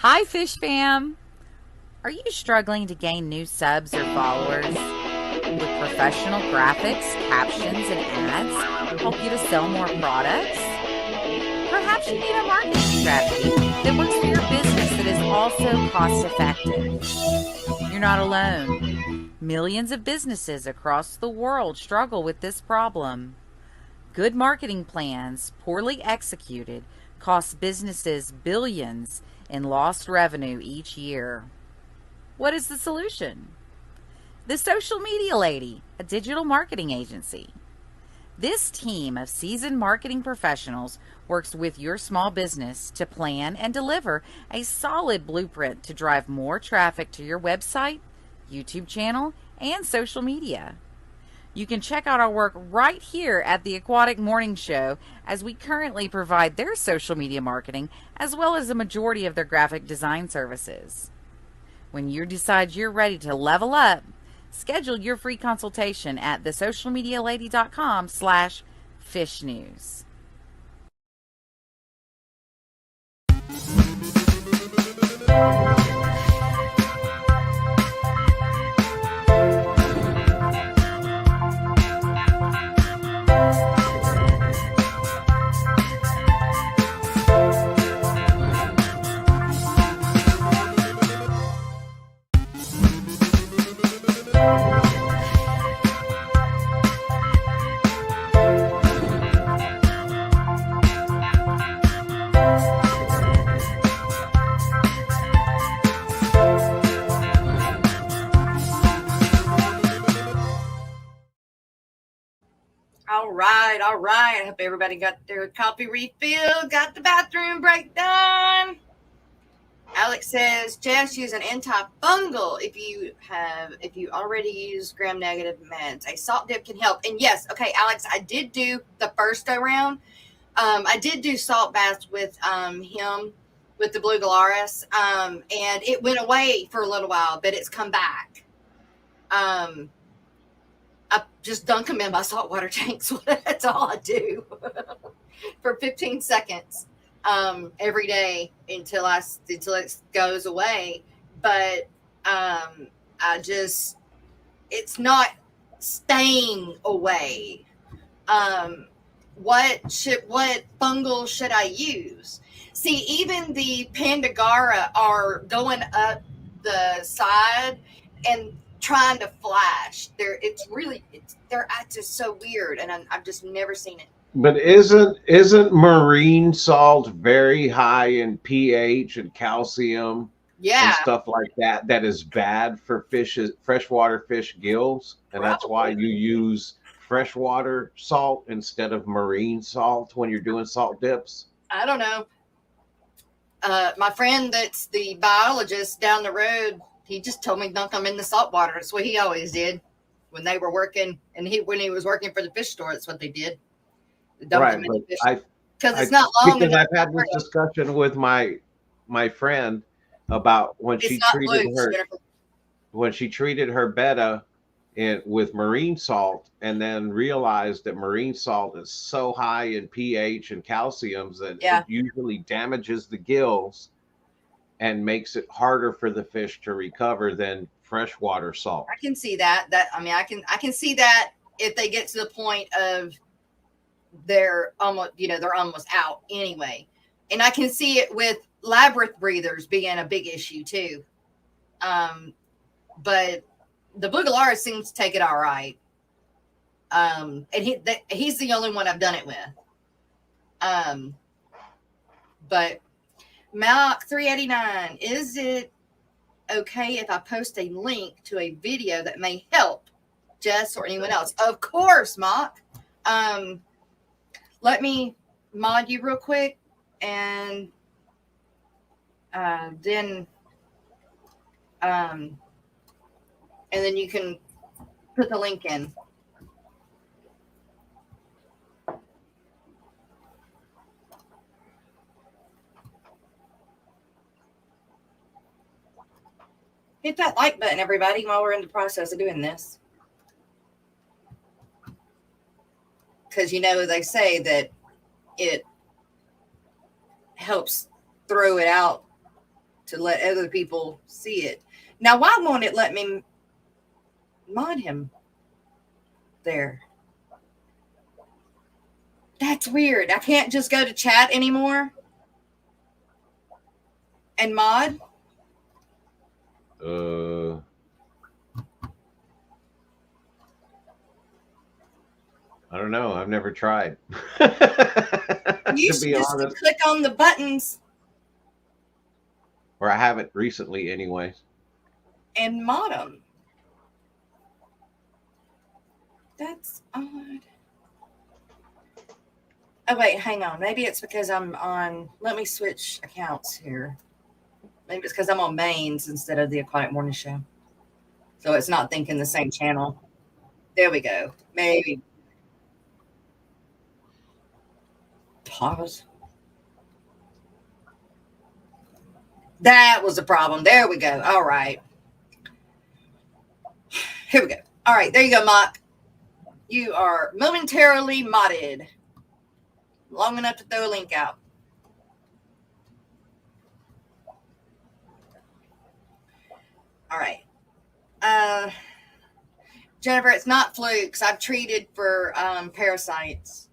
Hi, Fish Fam! Are you struggling to gain new subs or followers? With professional graphics, captions, and ads help you to sell more products? Perhaps you need a marketing strategy that works for your business that is also cost effective. You're not alone. Millions of businesses across the world struggle with this problem. Good marketing plans, poorly executed, cost businesses billions in lost revenue each year. What is the solution? The Social Media Lady, a digital marketing agency. This team of seasoned marketing professionals works with your small business to plan and deliver a solid blueprint to drive more traffic to your website, YouTube channel, and social media. You can check out our work right here at the Aquatic Morning Show, as we currently provide their social media marketing as well as a majority of their graphic design services. When you decide you're ready to level up, schedule your free consultation at thesocialmedialady.com/fishnews. All right, all right. I hope everybody got their coffee refill, got the bathroom break done. Alex says, Jess, use an antifungal if you already use gram-negative meds. A salt dip can help. And yes, okay, Alex, I did do the first go round. I did do salt baths with him with the blue Galaris, and it went away for a little while, but it's come back. I just dunk them in my saltwater tanks. That's all I do for 15 seconds every day until it goes away. But it's not staying away. What fungal should I use? See, even the Pandagara are going up the side and trying to flash. They're just so weird, and I've just never seen it. But isn't marine salt very high in pH and calcium and stuff like that? That is bad for freshwater fish gills, and that's why you use freshwater salt instead of marine salt when you're doing salt dips. I don't know. My friend that's the biologist down the road, he just told me dunk them in the salt water. That's what he always did when they were working, and when he was working for the fish store. That's what they did. Right, because it's not long because enough. I've had this discussion with my friend about when she treated her betta with marine salt, and then realized that marine salt is so high in pH and calciums that it usually damages the gills and makes it harder for the fish to recover than freshwater salt. I can see that. I can see that if they get to the point of they're almost out anyway. And I can see it with labyrinth breathers being a big issue too. But the blue Galaris seems to take it all right. And he's the only one I've done it with. But Malak 389, is it okay if I post a link to a video that may help Jess or anyone else? Of course, Mock. Let me mod you real quick, and then you can put the link in. Hit that like button, everybody, while we're in the process of doing this. Because they say that it helps throw it out to let other people see it. Now, why won't it let me mod him there? That's weird. I can't just go to chat anymore and mod. I don't know. I've never tried. You to should be just honest. click on the buttons Or I haven't recently, anyways. and mod them. That's odd. Oh, wait, hang on. Maybe it's because I'm on. Let me switch accounts here. Maybe it's because I'm on mains instead of the Aquatic Morning Show. So it's not thinking the same channel. There we go. Maybe. Pause. That was the problem. There we go. All right. Here we go. All right. There you go, Mock. You are momentarily modded. Long enough to throw a link out. All right. Jennifer, it's not flukes. I've treated for parasites.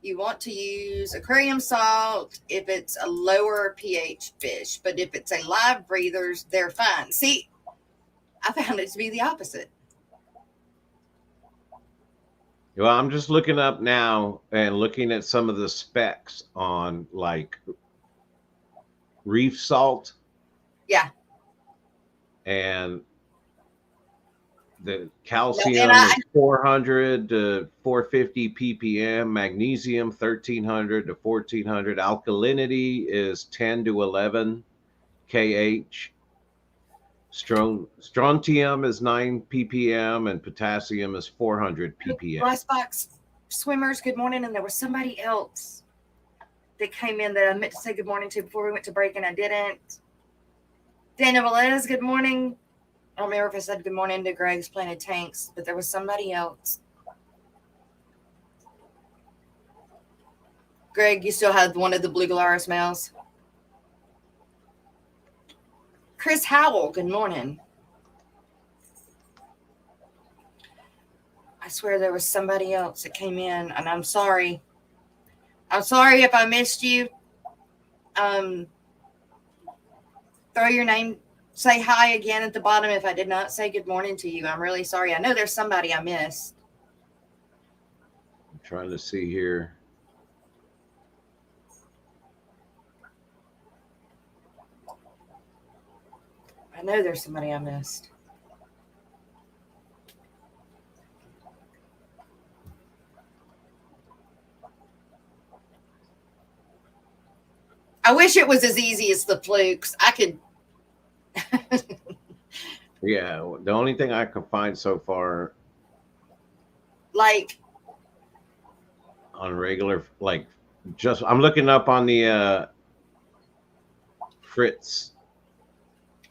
You want to use aquarium salt if it's a lower pH fish, but if it's a live breathers, they're fine. See, I found it to be the opposite. Well, I'm just looking up now and looking at some of the specs on like reef salt. Yeah. And the calcium No, is 400 to 450 ppm, magnesium 1300 to 1400, alkalinity is 10 to 11 kh, strontium is 9 ppm, and potassium is 400 ppm. Ricebox swimmers, good morning. And there was somebody else that came in that I meant to say good morning to before we went to break, and I didn't. Daniel Velez, good morning. I don't remember if I said good morning to Greg's Planted Tanks, but there was somebody else. Greg, you still have one of the blue Galaris males. Chris Howell, good morning. I swear there was somebody else that came in, and I'm sorry. I'm sorry if I missed you. Throw your name, say hi again at the bottom if I did not say good morning to you. I'm really sorry. I know there's somebody I missed. I'm trying to see here. I know there's somebody I missed. I wish it was as easy as the flukes. I could. Yeah, the only thing I can find so far, like, on regular, like, just I'm looking up on the Fritz.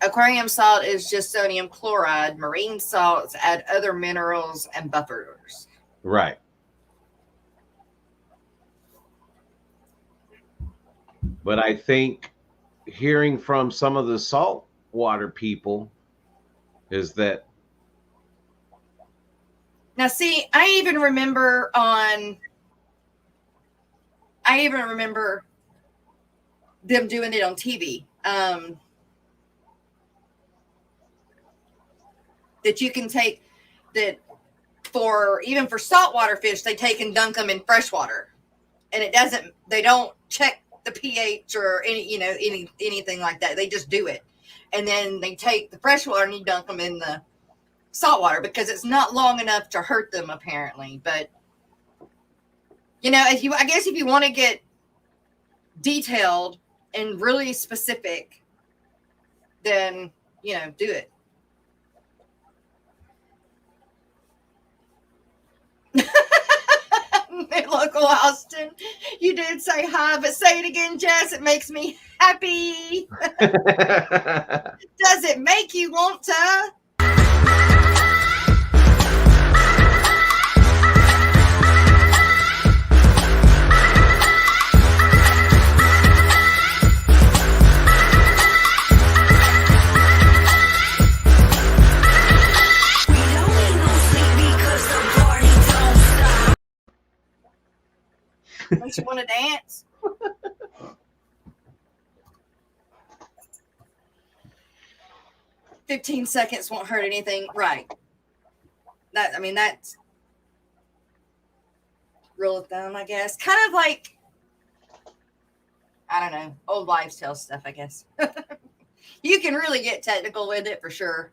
aquarium salt is just sodium chloride. Marine salts add other minerals and buffers. Right. But I think hearing from some of the saltwater people is that. Now, see, I even remember them doing it on TV. That you can take that even for saltwater fish, they take and dunk them in fresh water, and they don't check the pH or anything like that. They just do it. And then they take the fresh water and you dunk them in the salt water because it's not long enough to hurt them, apparently. But, I guess if you want to get detailed and really specific, then, do it. Local Austin, you did say hi, but say it again, Jess. It makes me happy. Does it make you want to? Makes you want to dance. "15 seconds won't hurt anything." Right. That's rule of thumb, I guess. Kind of like, I don't know, old wives' tale stuff, I guess. You can really get technical with it for sure.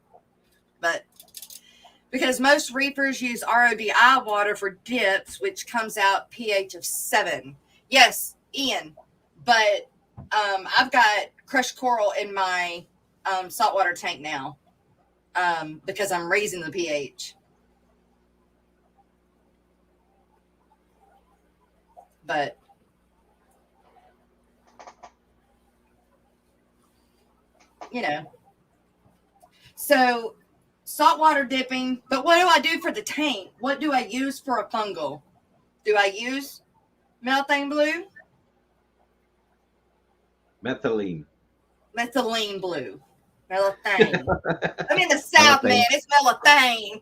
But because most reefers use RODI water for dips, which comes out pH of 7. Yes, Ian, but I've got crushed coral in my saltwater tank now because I'm raising the pH. But so saltwater dipping. But what do I do for the tank? What do I use for a fungal? Do I use methane blue? Methylene. Methylene blue. Methane. I'm in the South, man. It's methane.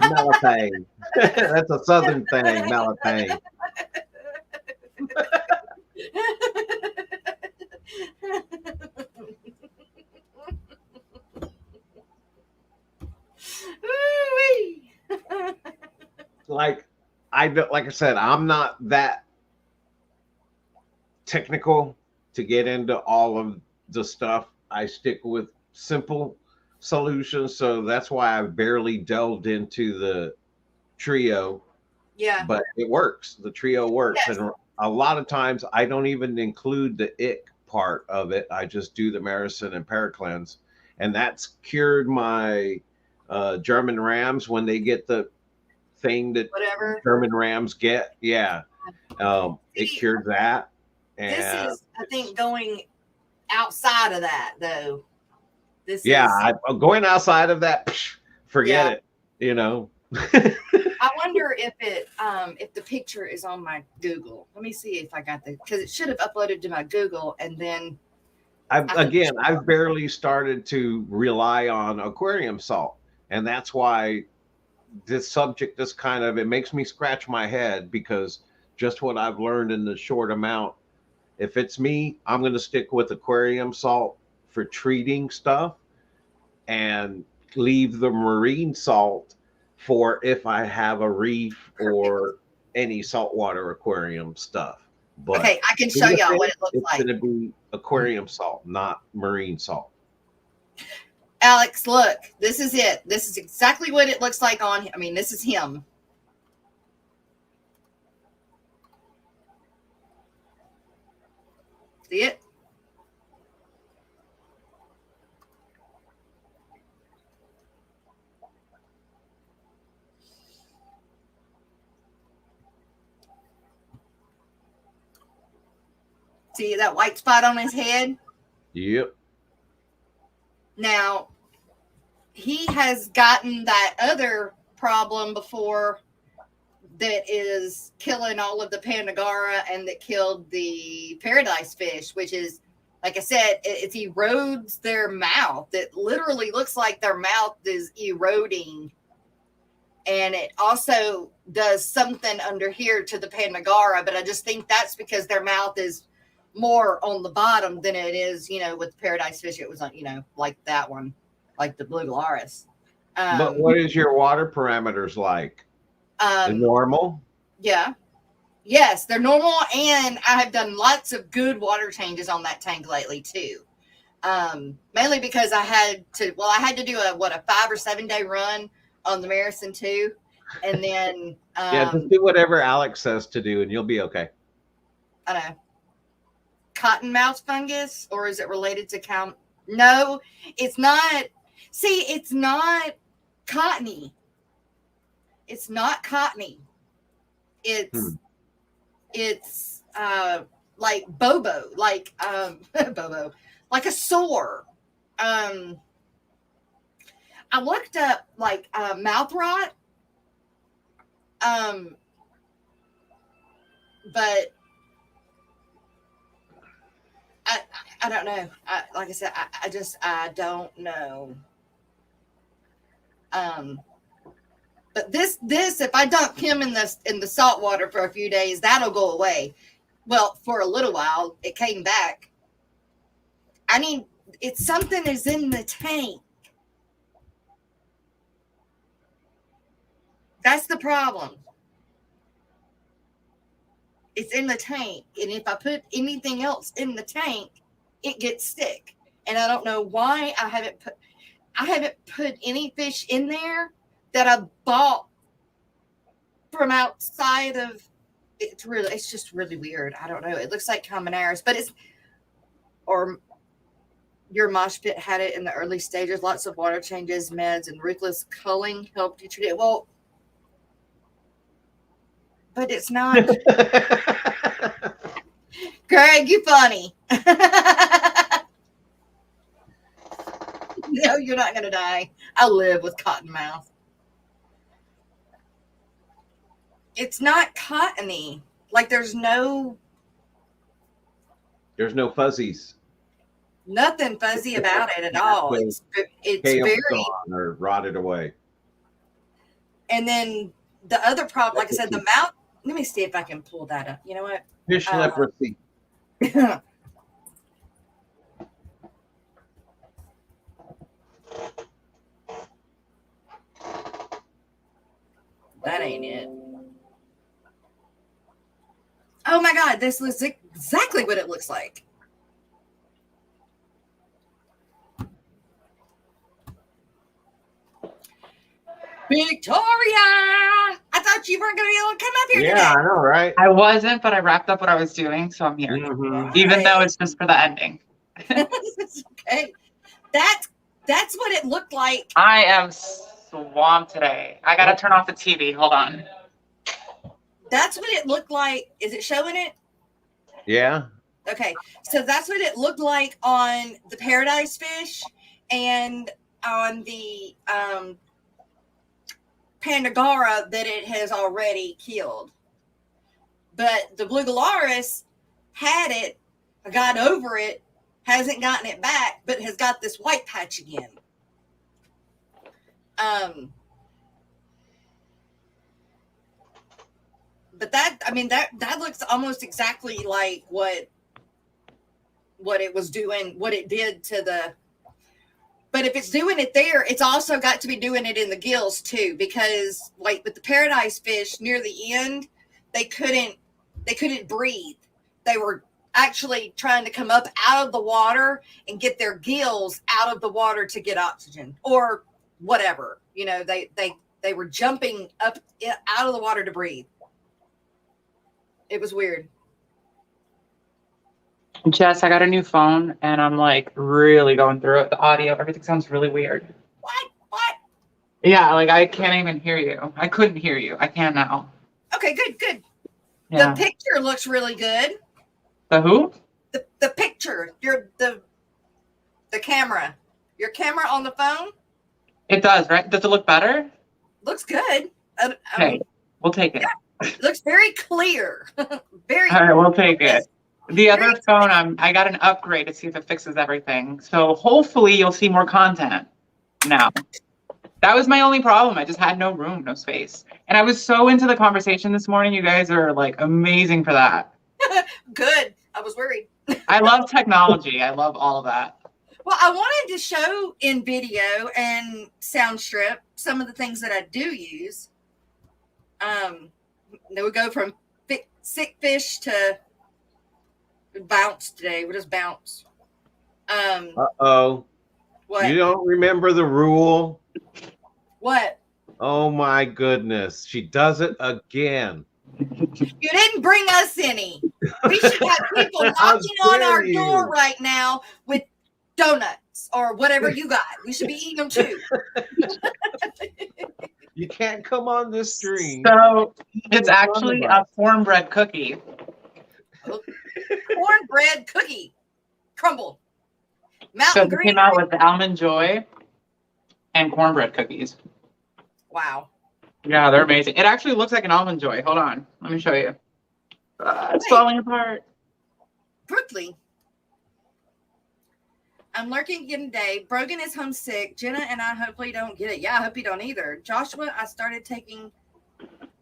Methane. That's a Southern thing, methane. Like I said, I'm not that technical to get into all of the stuff. I stick with simple solutions, so that's why I've barely delved into the trio. Yeah. But it works. The trio works. Yes. And a lot of times I don't even include the ick part of it. I just do the Maricin and Paracleanse. And that's cured my German Rams when they get the thing that Whatever German Rams get. Yeah. It cured that. And this is, I think, going outside of that, though. Going outside of that, forget it. You know. I wonder if if the picture is on my Google. Let me see if I got because it should have uploaded to my Google, and then I've barely started to rely on aquarium salt, and that's why this subject it makes me scratch my head, because just what I've learned in the short amount. If it's me, I'm going to stick with aquarium salt for treating stuff and leave the marine salt for if I have a reef or any saltwater aquarium stuff. But okay, I can show y'all what it looks like. It's going to be aquarium salt, not marine salt. Alex, look, this is it. This is exactly what it looks like on. I mean, this is him. See it? See that white spot on his head? Yep. Now, he has gotten that other problem before that is killing all of the Pandagara and that killed the paradise fish, which is, like I said, it erodes their mouth. It literally looks like their mouth is eroding. And it also does something under here to the Pandagara, but I just think that's because their mouth is more on the bottom than it is, with the paradise fish. It was on, like that one, like the blue Gularis. But what is your water parameters like? Normal? Yeah. Yes, they're normal, and I have done lots of good water changes on that tank lately too. Mainly because I had to do a 5 or 7 day run on the Maricin too, and then just do whatever Alex says to do, and you'll be okay. I know. Cottonmouth fungus, or is it related to No, it's not. See, it's not cottony. It's not cottony. It's like bobo, like bobo, like a sore. I looked up like mouth rot, but I don't know. Like I said, I don't know. But this, if I dunk him in the salt water for a few days, that'll go away. Well, for a little while, it came back. I mean, it's something is in the tank. That's the problem. It's in the tank. And if I put anything else in the tank, it gets sick. And I don't know why I haven't put any fish in there that I bought from outside of. It's just really weird. I don't know. It looks like Combinaris, but or your mosh pit had it in the early stages. Lots of water changes, meds, and ruthless culling helped you treat it. Well, but it's not. Greg, you funny. No, you're not going to die. I live with cottonmouth. It's not cottony. Like there's no fuzzies. Nothing fuzzy about it at all. It's very gone or rotted away. And then the other problem, like I said, the mouth. Let me see if I can pull that up. You know what? Fish leprosy. That ain't it. Oh my God, this looks exactly what it looks like. Victoria! I thought you weren't going to be able to come up here today. Yeah, I know, right? I wasn't, but I wrapped up what I was doing, so I'm here. Mm-hmm. Even though it's just for the ending. Okay. That's what it looked like. I am swamped today. I got to turn off the TV. Hold on. That's what it looked like. Is it showing it? Yeah. Okay. So that's what it looked like on the paradise fish and on the Pandagara that it has already killed. But the Blue Galaris had it, got over it, hasn't gotten it back, but has got this white patch again. But that looks almost exactly like what it was doing, what it did to the. But if it's doing it there, it's also got to be doing it in the gills too, because like with the paradise fish near the end, they couldn't breathe. They were actually trying to come up out of the water and get their gills out of the water to get oxygen or whatever. You know, they were jumping up out of the water to breathe. It was weird. Jess, I got a new phone and I'm like really going through it. The audio, everything sounds really weird. What? Yeah, like I can't even hear you. I couldn't hear you. I can now. Okay, good. Yeah. The picture looks really good. The who? The picture, the camera. Your camera on the phone? It does, right? Does it look better? Looks good. Okay, we'll take it. Yeah, it looks very clear. Very. All right, we'll take it. The other phone, I got an upgrade to see if it fixes everything. So hopefully you'll see more content now. That was my only problem. I just had no room, no space. And I was so into the conversation this morning. You guys are like amazing for that. Good. I was worried. I love technology. I love all of that. Well, I wanted to show in video and sound strip some of the things that I do use. Then we go from sick fish to bounce today. What is bounce? Uh-oh. What? You don't remember the rule? What? Oh my goodness. She does it again. You didn't bring us any. We should have people knocking on our door right now with donuts or whatever you got. We should be eating them too. You can't come on this stream. So it's actually a cornbread cookie. Cornbread cookie. Crumbled. Mountain So it green. came out with the almond joy and cornbread cookies. Wow. Yeah, they're amazing. It actually looks like an almond joy. Hold on. Let me show you. It's falling apart. Quickly. I'm lurking again today. Brogan is homesick. Jenna and I hopefully don't get it. Yeah, I hope you don't either. Joshua, I started taking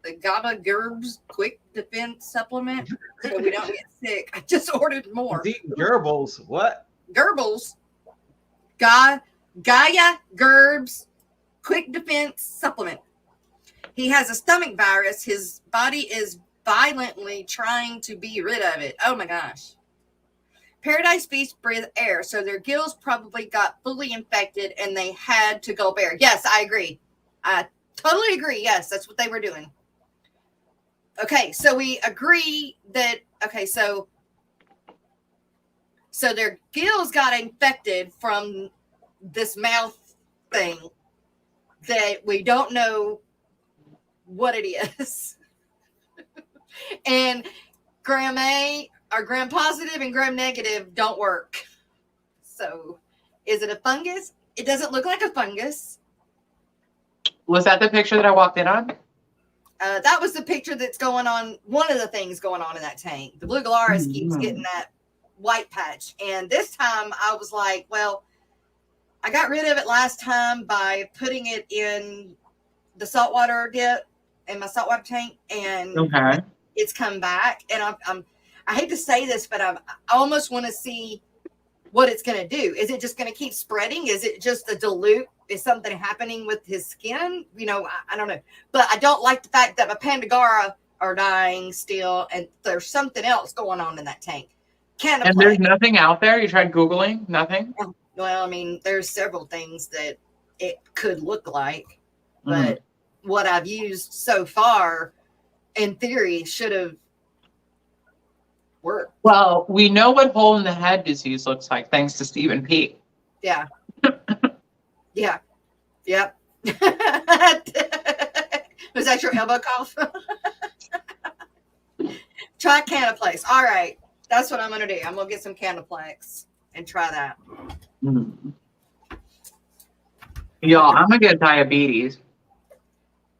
the GABA Gerbs Quick Defense Supplement so we don't get sick. I just ordered more. He's eating gerbils. What? Gerbils. Gaia Gerbs Quick Defense Supplement. He has a stomach virus. His body is violently trying to be rid of it. Oh my gosh. Paradise beasts breathe air, so their gills probably got fully infected and they had to gulp air. Yes, I agree. I totally agree. Yes, that's what they were doing. Okay, so we agree that, okay, so their gills got infected from this mouth thing that we don't know what it is. And gram A or gram positive and gram negative don't work. So is it a fungus? It doesn't look like a fungus. Was that the picture that I walked in on? That was the picture that's going on. One of the things going on in that tank. The blue Galaris keeps getting that white patch. And this time I was like, well, I got rid of it last time by putting it in the saltwater dip in my saltwater tank. And it's come back. And I hate to say this, but I almost want to see what it's going to do. Is it just going to keep spreading? Is it just a dilute? Is something happening with his skin? You know, I don't know. But I don't like the fact that my Pandagara are dying still, and there's something else going on in that tank. And there's nothing out there? You tried Googling? Nothing? Well, I mean, there's several things that it could look like, but what I've used so far, in theory, should have worked. Well, we know what hole in the head disease looks like, thanks to Stephen P. Yeah. Yeah. Yep. Was that your elbow cough? Try Canaplex. All right. That's what I'm going to do. I'm going to get some Canaplex and try that. Y'all, I'm going to get diabetes.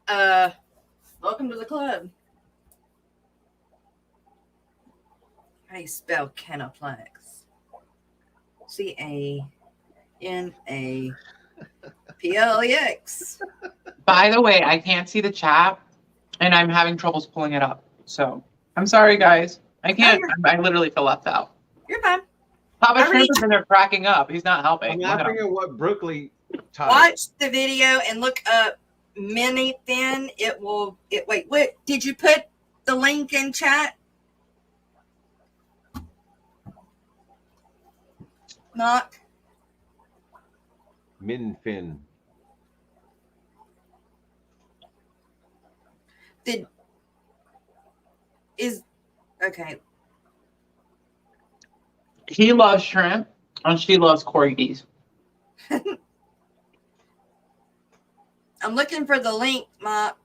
Welcome to the club. How do you spell Canaplex? Canaplex. By the way, I can't see the chat, and I'm having troubles pulling it up. So I'm sorry, guys. I can't. I literally feel left out. You're fine. Papa Shrimp is in there cracking up. He's not helping. I'm laughing at what Brooklyn typed. Watch the video and look up mini fin. Wait, what? Did you put the link in chat? Not. Minfin. Okay. He loves shrimp, and she loves corgis. I'm looking for the link, Mark.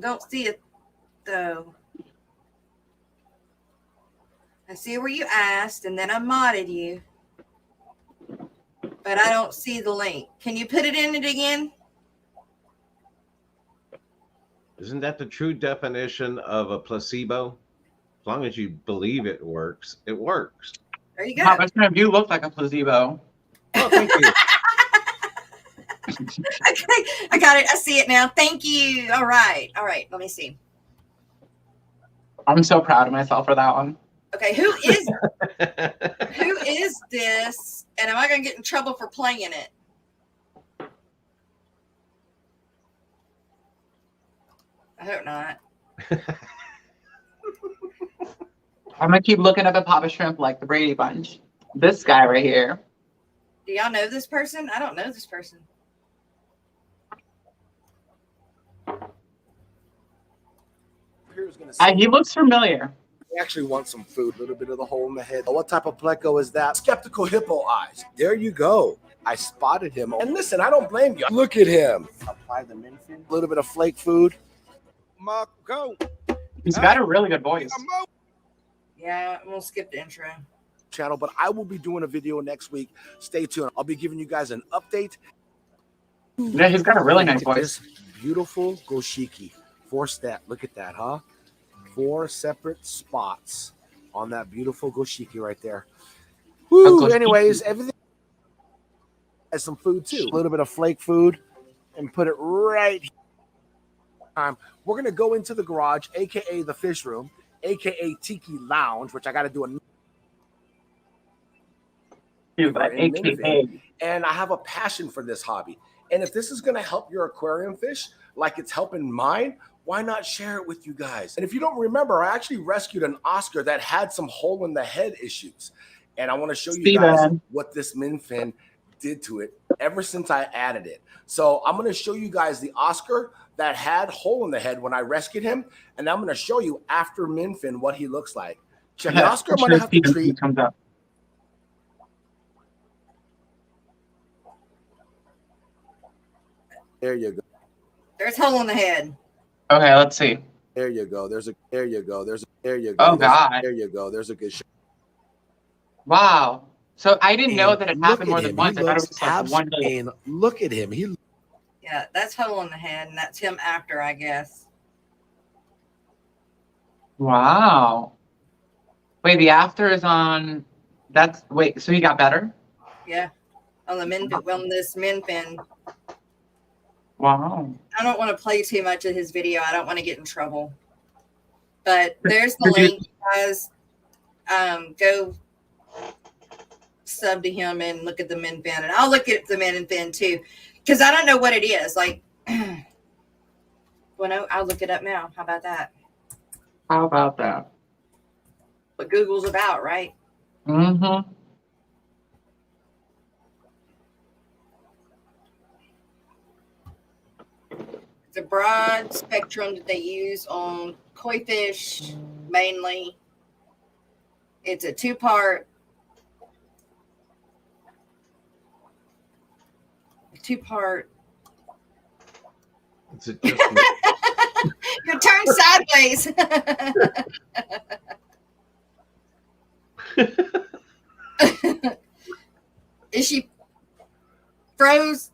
Don't see it, though. I see where you asked, and then I modded you. But I don't see the link. Can you put it in it again? Isn't that the true definition of a placebo? As long as you believe it works, it works. There you go. Papa Shrimp, you look like a placebo. Oh, thank you. Okay, I got it. I see it now. Thank you. All right. Let me see. I'm so proud of myself for that one. Okay, who is this? And am I going to get in trouble for playing it? I hope not. I'm going to keep looking up at Papa Shrimp like the Brady Bunch. This guy right here. Do y'all know this person? I don't know this person. He looks familiar. We actually want some food, a little bit of the hole in the head. What type of pleco is that? Skeptical hippo eyes. There you go. I spotted him. And listen, I don't blame you. Look at him. Apply the minfin. A little bit of flake food. Mark, go. He's got a really good voice. Yeah, we'll skip the intro. Channel, but I will be doing a video next week. Stay tuned. I'll be giving you guys an update. Yeah, he's got a really nice voice. This beautiful goshiki. 4-step. Look at that, huh? 4 separate spots on that beautiful goshiki right there. Woo! Anyways, everything has some food too. A little bit of flake food. and put it right here. We're going to go into the garage, aka the fish room, aka Tiki Lounge, which I got to do a and I have a passion for this hobby. And if this is going to help your aquarium fish like it's helping mine, why not share it with you guys? And if you don't remember, I actually rescued an Oscar that had some hole in the head issues. And I want to show you guys what this min fin did to it ever since I added it. So I'm going to show you guys the Oscar that had hole in the head when I rescued him. And I'm going to show you after min fin what he looks like. Check the Oscar. I'm going to have to treat. There you go. There's hole in the head. Okay, let's see. There you go. There you go. There you go. Oh, God. There you go. There's a good shot. Wow. So I didn't know that it happened more than once. I thought it was like one day. Look at him. Yeah, that's hole in the head, and that's him after, I guess. Wow. Wait, the after is on. Wait. So he got better? Yeah, on this min fin. Wow. I don't want to play too much of his video. I don't want to get in trouble. But there's the link, guys. Go sub to him and look at the min fin, and I'll look at the min fin too, because I don't know what it is. Like, well, I'll look it up now. How about that? How about that? What Google's about, right? Mm-hmm. It's a broad spectrum that they use on koi fish mainly. It's a two-part. Is it just You're turned sideways. Is she froze?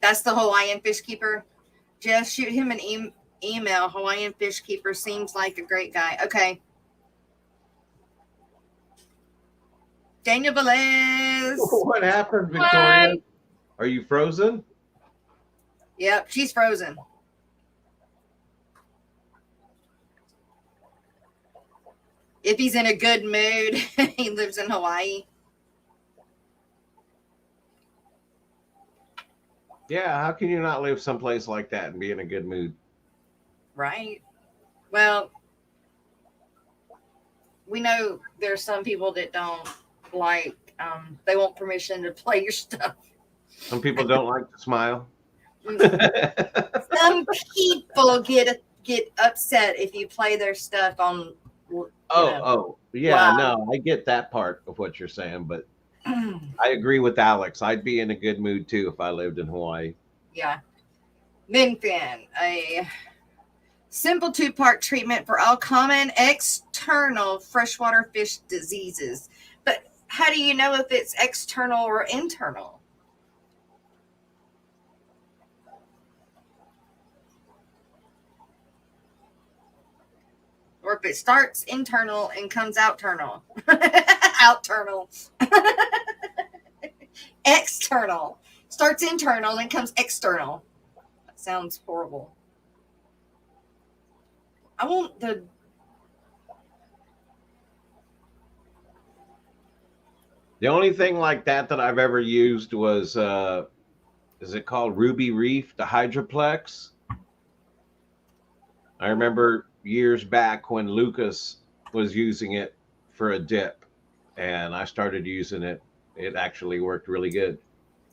That's the Hawaiian fish keeper. Just shoot him an email. Hawaiian fish keeper seems like a great guy. Okay. Daniel Velez. What happened, Victoria? What? Are you frozen? Yep, she's frozen. If he's in a good mood, he lives in Hawaii. Yeah, how can you not live someplace like that and be in a good mood? Right. Well, we know there's some people that don't like, they want permission to play your stuff. Some people don't like to smile. Some people get upset if you play their stuff on. Yeah, wow. No, I get that part of what you're saying, but I agree with Alex. I'd be in a good mood too if I lived in Hawaii. Yeah. Min fin, a simple two-part treatment for all common external freshwater fish diseases. But how do you know if it's external or internal? Or if it starts internal and comes outternal. Outternal. External. Starts internal and comes external. That sounds horrible. I want the... The only thing like that I've ever used was, is it called Ruby Reef, the Hydroplex? I remember years back when Lucas was using it for a dip, and I started using it. It actually worked really good.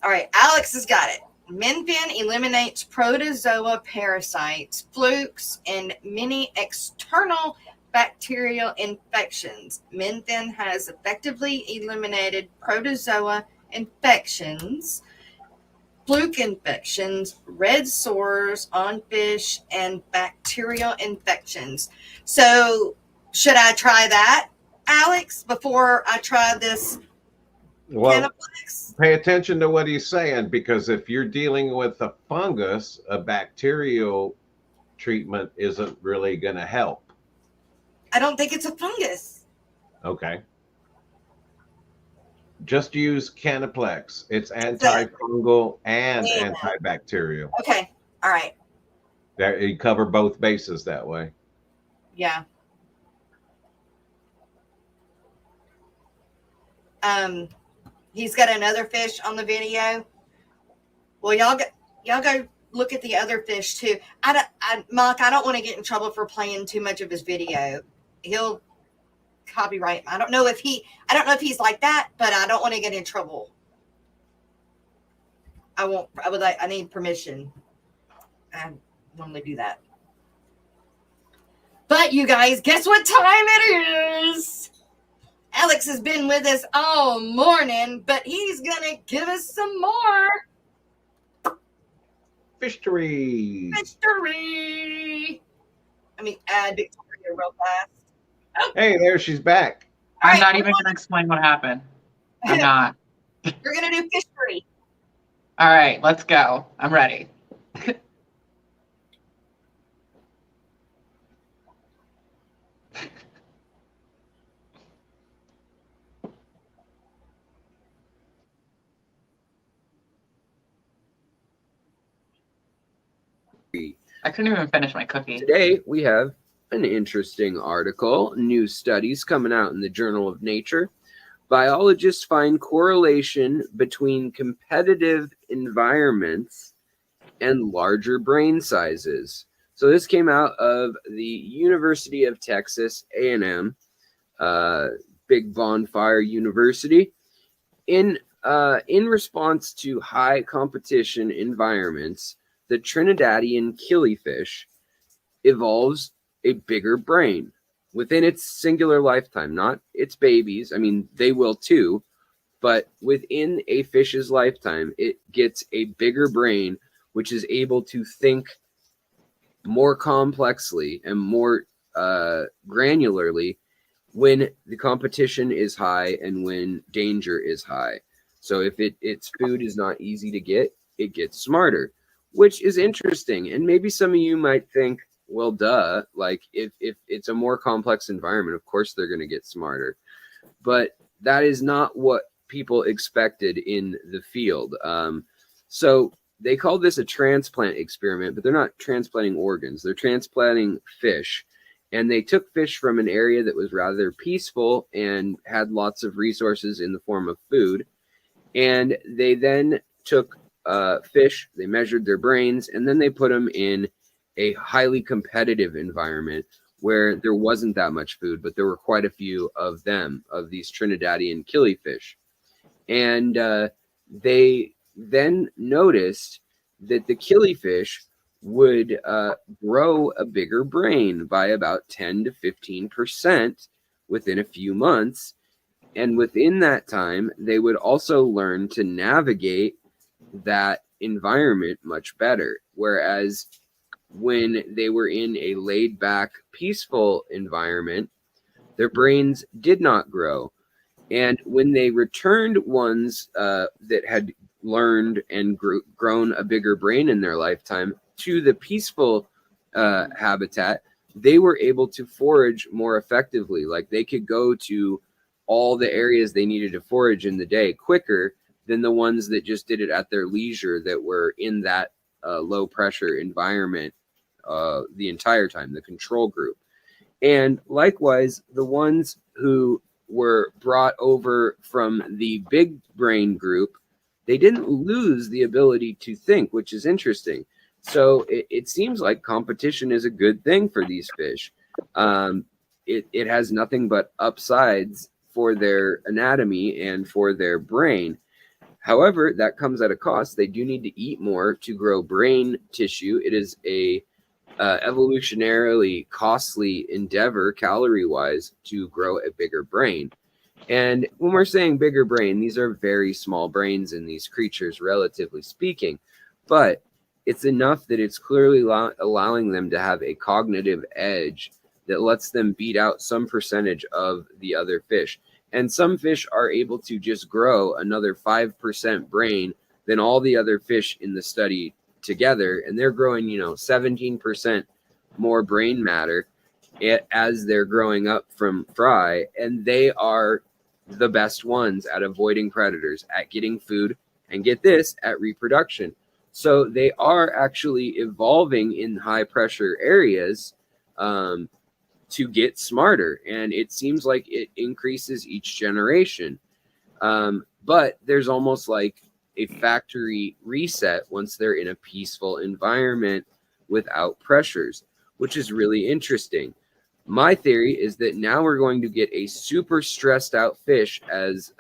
All right, Alex has got it. Min fin eliminates protozoa parasites, flukes, and many external bacterial infections. Min fin has effectively eliminated protozoa infections, fluke infections, red sores on fish, and bacterial infections. So should I try that, Alex, before I try this? Well, pay attention to what he's saying, because if you're dealing with a fungus, a bacterial treatment isn't really going to help. I don't think it's a fungus. Okay. Just use Canaplex. It's That's it. antifungal and Yeah. antibacterial. Okay. All right. There, you cover both bases that way. Yeah. He's got another fish on the video. Well, y'all go look at the other fish too. Mark, I don't want to get in trouble for playing too much of his video. He'll copyright. I don't know if he's like that, but I don't want to get in trouble. I need permission. I normally do that. But you guys, guess what time it is? Alex has been with us all morning, but he's gonna give us some more Fishery. mystery. Let me add Victoria real fast. Hey, there she's back. I'm not even going to explain what happened. I'm not. We're gonna do fishery. All right, let's go. I'm ready. I couldn't even finish my cookie. Today, we have an interesting article, new studies coming out in the Journal of Nature. Biologists find correlation between competitive environments and larger brain sizes. So this came out of the University of Texas, A&M, big bonfire university. In response to high competition environments, the Trinidadian killifish evolves a bigger brain within its singular lifetime, not its babies. I mean, they will too, but within a fish's lifetime, it gets a bigger brain, which is able to think more complexly and more granularly when the competition is high and when danger is high. So if its food is not easy to get, it gets smarter, which is interesting. And maybe some of you might think, well, duh, like if it's a more complex environment, of course they're going to get smarter. But that is not what people expected in the field. So they call this a transplant experiment, but they're not transplanting organs. They're transplanting fish. And they took fish from an area that was rather peaceful and had lots of resources in the form of food. And they then took fish, they measured their brains, and then they put them in a highly competitive environment where there wasn't that much food, but there were quite a few of them, of these Trinidadian killifish. And they then noticed that the killifish would grow a bigger brain by about 10 to 15% within a few months. And within that time, they would also learn to navigate that environment much better. Whereas when they were in a laid back, peaceful environment, their brains did not grow. And when they returned ones that had learned and grown a bigger brain in their lifetime to the peaceful habitat, they were able to forage more effectively. Like they could go to all the areas they needed to forage in the day quicker than the ones that just did it at their leisure, that were in that low pressure environment the entire time, the control group. And likewise, the ones who were brought over from the big brain group, they didn't lose the ability to think, which is interesting. So it seems like competition is a good thing for these fish. It has nothing but upsides for their anatomy and for their brain. However, that comes at a cost. They do need to eat more to grow brain tissue. It is a evolutionarily costly endeavor, calorie-wise, to grow a bigger brain. And when we're saying bigger brain, these are very small brains in these creatures, relatively speaking. But it's enough that it's clearly allowing them to have a cognitive edge that lets them beat out some percentage of the other fish. And some fish are able to just grow another 5% brain than all the other fish in the study together. And they're growing, 17% more brain matter. as they're growing up from fry, and they are the best ones at avoiding predators, at getting food, and get this, at reproduction. So they are actually evolving in high pressure areas to get smarter, and it seems like it increases each generation. But there's almost like a factory reset once they're in a peaceful environment without pressures, which is really interesting. My theory is that now we're going to get a super stressed out fish as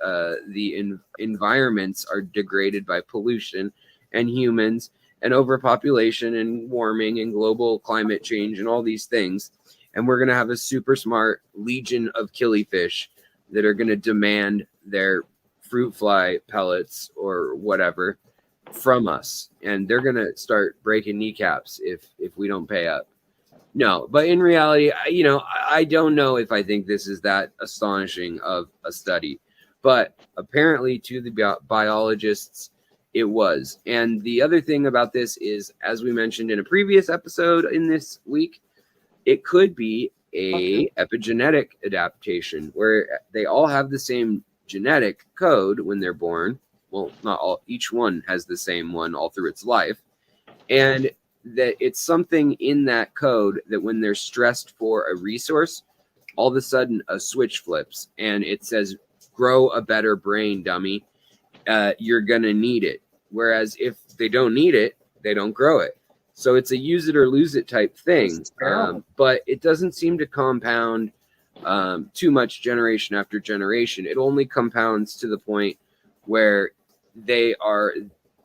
the environments are degraded by pollution and humans and overpopulation and warming and global climate change and all these things. And we're going to have a super smart legion of killifish that are going to demand their fruit fly pellets or whatever from us. And they're going to start breaking kneecaps if we don't pay up. No, but in reality, I don't know if I think this is that astonishing of a study, but apparently to the biologists, it was. And the other thing about this is, as we mentioned in a previous episode in this week, it could be a epigenetic adaptation where they all have the same genetic code when they're born. Well, not all, each one has the same one all through its life. And that it's something in that code that when they're stressed for a resource, all of a sudden a switch flips and it says, grow a better brain, dummy. You're going to need it. Whereas if they don't need it, they don't grow it. So it's a use it or lose it type thing. But it doesn't seem to compound too much generation after generation. It only compounds to the point where they are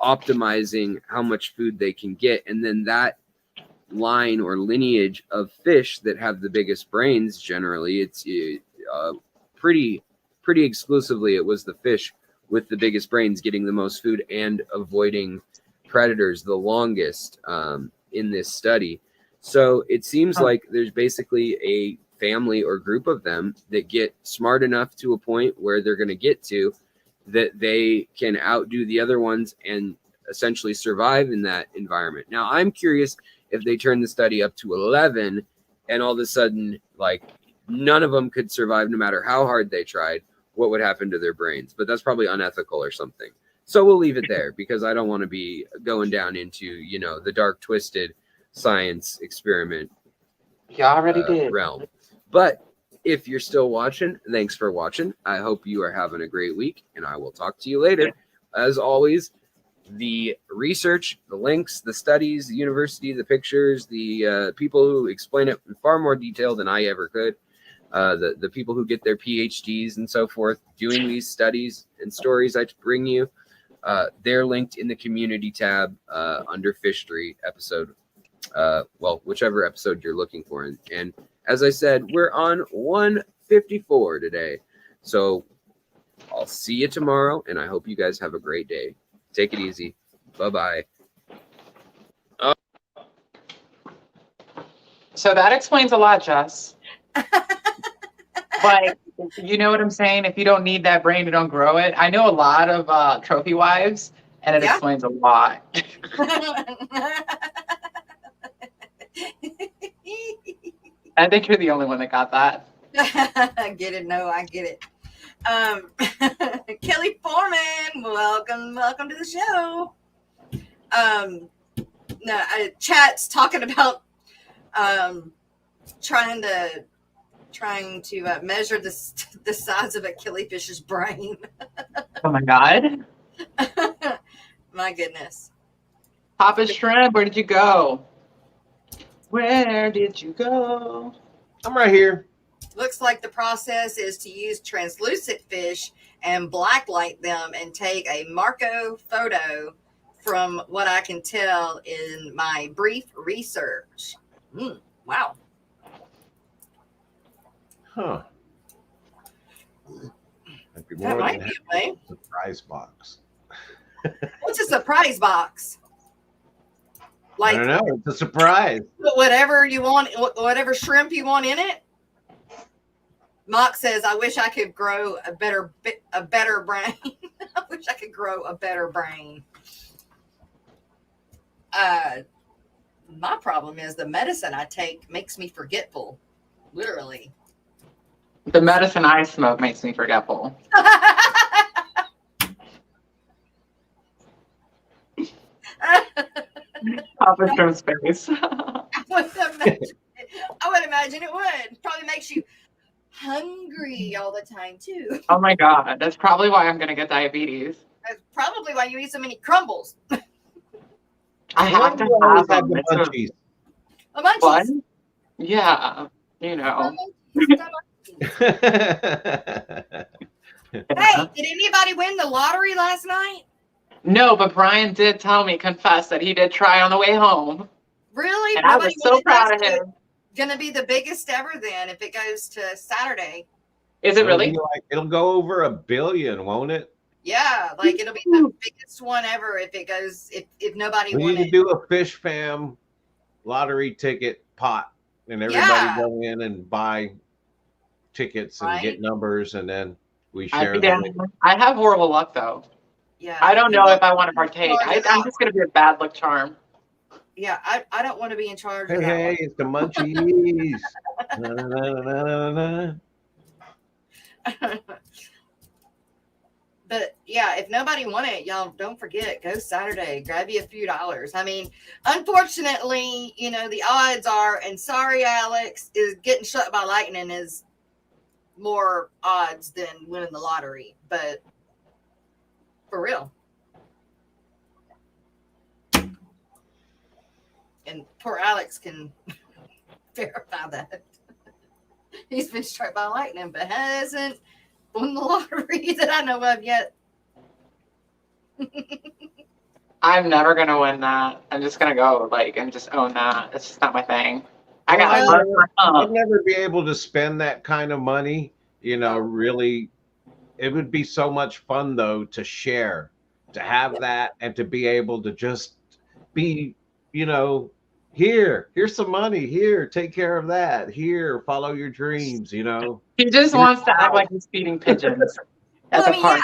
optimizing how much food they can get, and then that line or lineage of fish that have the biggest brains, generally it's pretty exclusively it was the fish with the biggest brains getting the most food and avoiding predators the longest in this study. So it seems like there's basically a family or group of them that get smart enough to a point where they're going to get to that they can outdo the other ones and essentially survive in that environment. Now, I'm curious if they turn the study up to 11 and all of a sudden, like, none of them could survive no matter how hard they tried, what would happen to their brains? But that's probably unethical or something. So we'll leave it there because I don't want to be going down into, the dark, twisted science experiment realm. But if you're still watching, thanks for watching. I hope you are having a great week, and I will talk to you later. As always, the research, the links, the studies, the university, the pictures, the people who explain it in far more detail than I ever could, the people who get their PhDs and so forth doing these studies and stories I bring you, they're linked in the community tab under Fishery episode, whichever episode you're looking for. And as I said, we're on 154 today. So I'll see you tomorrow, and I hope you guys have a great day. Take it easy. Bye-bye. So that explains a lot, Jess. Like, you know what I'm saying? If you don't need that brain, you don't grow it. I know a lot of trophy wives, and it explains a lot. I think you're the only one that got that. I get it. No, I get it. Kelly Foreman, welcome to the show. Chat's talking about trying to measure the size of a killifish's brain. Oh my God. My goodness. Papa Shrimp, where did you go? Where did you go? I'm right here. Looks like the process is to use translucent fish and blacklight them and take a Marco photo from what I can tell in my brief research. Wow. Huh. Might be That more might than be a way. a surprise box. What's a surprise box? I don't know. It's a surprise. Whatever you want, whatever shrimp you want in it. Mock says, "I wish I could grow a better brain. I wish I could grow a better brain." My problem is the medicine I take makes me forgetful. Literally. The medicine I smoke makes me forgetful. Papa Shrimp's face. I would imagine it would. Probably makes you hungry all the time too. Oh my God, that's probably why I'm gonna get diabetes. That's probably why you eat so many crumbles. I have to have them. the It's a munchies. A munchies. fun. Yeah, you know. Hey, did anybody win the lottery last night? No, but Brian did tell me, confess that he did try on the way home. Really? And I was so proud of him. Gonna be the biggest ever then if it goes to Saturday. Is it really? It'll go over $1 billion, won't it? Yeah, like it'll be the biggest one ever if it goes if nobody We won need to it. do a Fish Fam lottery ticket pot, and everybody go in and buy tickets and get numbers, and then we share them. I have horrible luck though. Yeah. I don't know if I want to partake. I'm just gonna be a bad luck charm. Yeah, I don't want to be in charge of that Hey, one. it's the munchies. Na, na, na, na. But yeah, if nobody won it, y'all don't forget, go Saturday, grab you a few dollars. I mean, unfortunately, you know, the odds are, and sorry, Alex, is getting shot by lightning is more odds than winning the lottery. But for real. And poor Alex can verify that. He's been struck by lightning, but hasn't won the lottery that I know of yet. I'm never gonna win that. I'm just gonna go and just own that. It's just not my thing. I'd never be able to spend that kind of money. You know, really, it would be so much fun though to share, to have that, and to be able to just be, you know, here's some money. Here, take care of that. Here, follow your dreams. You know, he just wants to act like he's feeding pigeons at the park.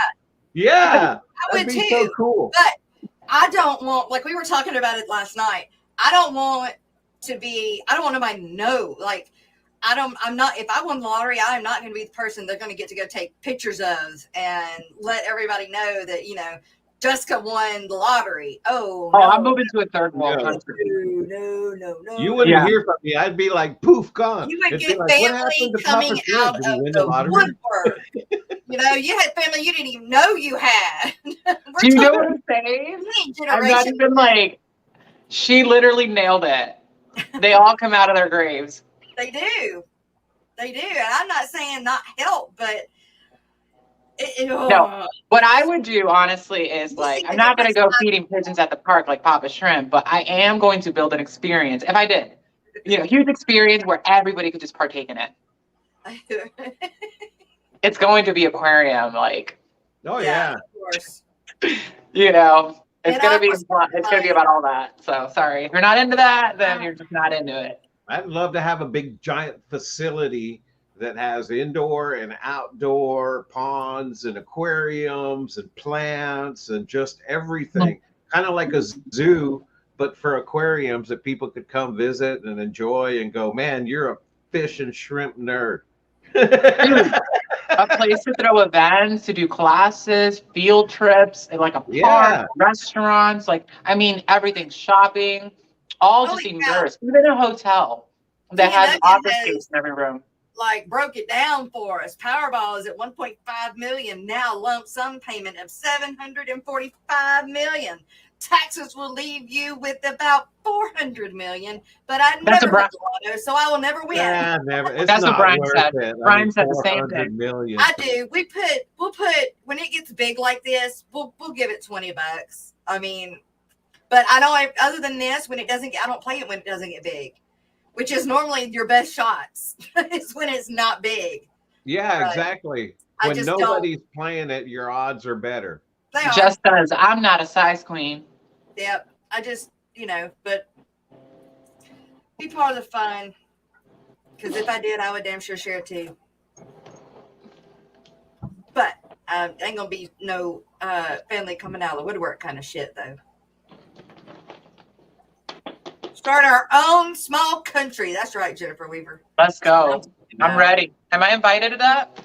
Yeah, I would that'd be too. so cool. But I don't want, like we were talking about it last night. I don't want nobody to know. Like, if I won the lottery, I'm not going to be the person they're going to get to go take pictures of and let everybody know that, you know, Jessica won the lottery. Oh, no. I'm moving to a third world country. No. You wouldn't hear from me. I'd be like, poof, gone. You would It'd get be like, family coming out of the woodwork. You know, you had family you didn't even know you had. Do you know what I'm saying? I'm not even like, she literally nailed it. They all come out of their graves. They do. And I'm not saying not help, but no. What I would do, honestly, is like, I'm not going to go feeding pigeons at the park like Papa Shrimp, but I am going to build an experience. If I did, you know, huge experience where everybody could just partake in it. It's going to be aquarium, like. Oh yeah. Of course. You know, it's going to be about all that. So sorry, if you're not into that, then you're just not into it. I'd love to have a big giant facility that has indoor and outdoor ponds and aquariums and plants and just everything, kind of like a zoo, but for aquariums that people could come visit and enjoy and go, man, you're a fish and shrimp nerd. A place to throw events, to do classes, field trips, and like a park, restaurants, like, I mean, everything, shopping, all just immersed. Even a hotel that has office space in every room. Like, broke it down for us. Powerball is at 1.5 million now. Lump sum payment of 745 million. Taxes will leave you with about 400 million. But I never hit the lotto, so I will never win. Yeah, never. That's what Brian said. Brian said the same thing. Million. I do. We'll put when it gets big like this, we'll give it $20. I mean, but I know other than this, when it doesn't get, I don't play it when it doesn't get big. Which is normally your best shots. It's when it's not big. Yeah, exactly. When nobody's playing it, your odds are better. Just because I'm not a size queen. Yep. I just, you know, but be part of the fun. Because if I did, I would damn sure share too. But ain't going to be no family coming out of the woodwork kind of shit, though. Start our own small country. That's right, Jennifer Weaver. Let's go. I'm ready. Am I invited to that?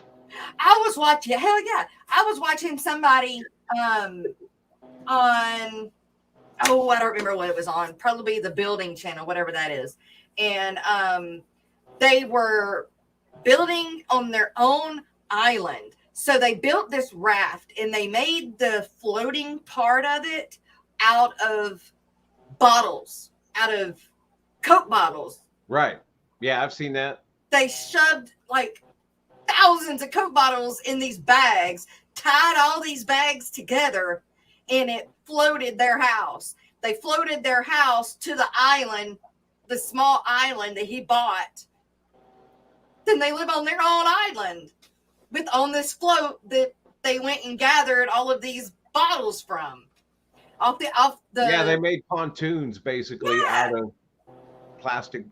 I was watching, hell yeah. I was watching somebody on, I don't remember what it was on, probably the building channel, whatever that is. And they were building on their own island. So they built this raft and they made the floating part of it out of bottles, out of Coke bottles. Right. Yeah, I've seen that. They shoved like thousands of Coke bottles in these bags, tied all these bags together, and it floated their house. They floated their house to the island, the small island that he bought. Then they live on their own island on this float that they went and gathered all of these bottles from. Yeah, they made pontoons basically out of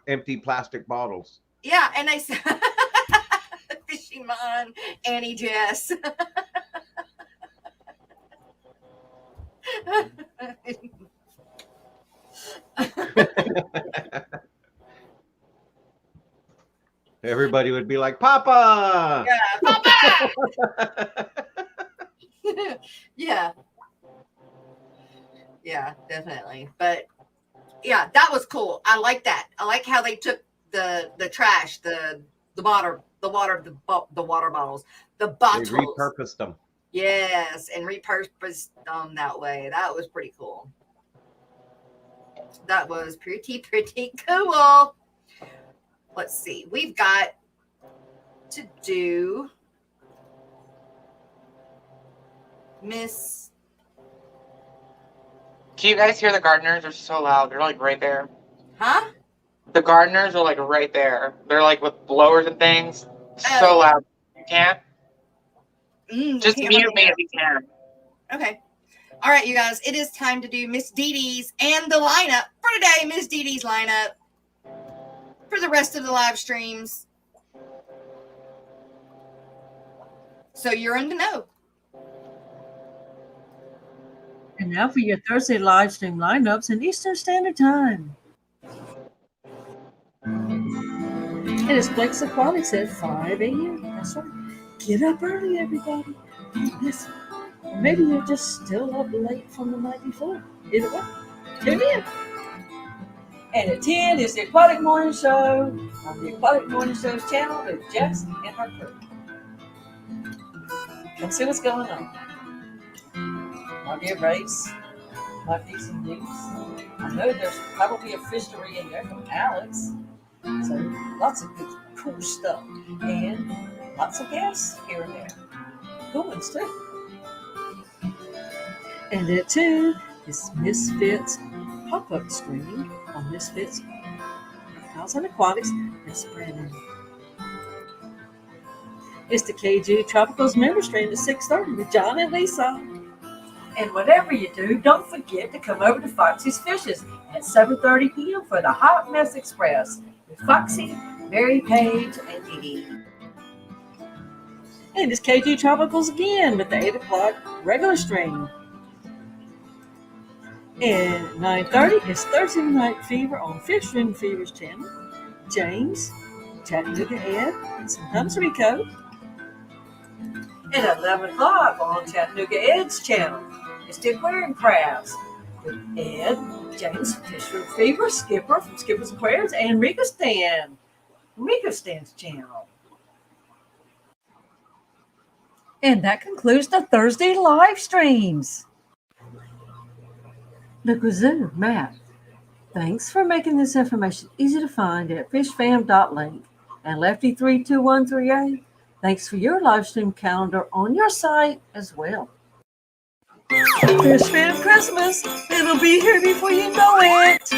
empty plastic bottles. Yeah, and they said, Fishy Mon, Annie Jess. Everybody would be like, Papa! Yeah, Papa! Yeah. Yeah, definitely. But yeah, that was cool. I like that. I like how they took the trash, the water bottles, the bottles. They repurposed them. Yes, and repurposed them that way. That was pretty cool. That was pretty cool. Let's see. We've got to do Miss. Can you guys hear the gardeners? They're so loud. They're like right there. Huh? The gardeners are like right there. They're like with blowers and things. So loud. You can't? Just mute me if you can. Okay. All right, you guys. It is time to do Miss Dee Dee's and the lineup for today. Miss Dee Dee's lineup for the rest of the live streams. So you're in the know. And now for your Thursday live stream lineups in Eastern Standard Time. And it's Blake's Aquatics at 5 a.m. That's right. Get up early, everybody. Listen. Maybe you're just still up late from the night before. Either way, tune in. And at 10 is the Aquatic Morning Show on the Aquatic Morning Show's channel with Jess and her crew. Come see what's going on. Might be a race, might be some news. I know there's probably a fishery in there from Alex. So lots of good, cool stuff. And lots of guests here and there. Cool ones too. And at 2 is Misfits pop-up stream on Misfits Reptiles and Aquatics. That's Brandon. It's the KG Tropicals member stream at 6:30 with John and Lisa. And whatever you do, don't forget to come over to Foxy's Fishes at 7:30 p.m. for the Hot Mess Express with Foxy, Mary Page, and Dee Dee. And it's KG Tropicals again with the 8 o'clock regular stream. And 9:30 is Thursday Night Fever on Fish Room Fever's channel. James, Chattanooga Ed, and sometimes Rico. And at 11 o'clock on Chattanooga Ed's channel, it's the Aquarium Crafts with Ed, James, Fish Room Fever, Skipper from Skipper's Aquariums, and Rico Stan, Rico Stan's channel. And that concludes the Thursday live streams. Liquid Zoo, Matt, thanks for making this information easy to find at fishfam.link. And Lefty32138, thanks for your live stream calendar on your site as well. Fish Fam Christmas, it'll be here before you know it.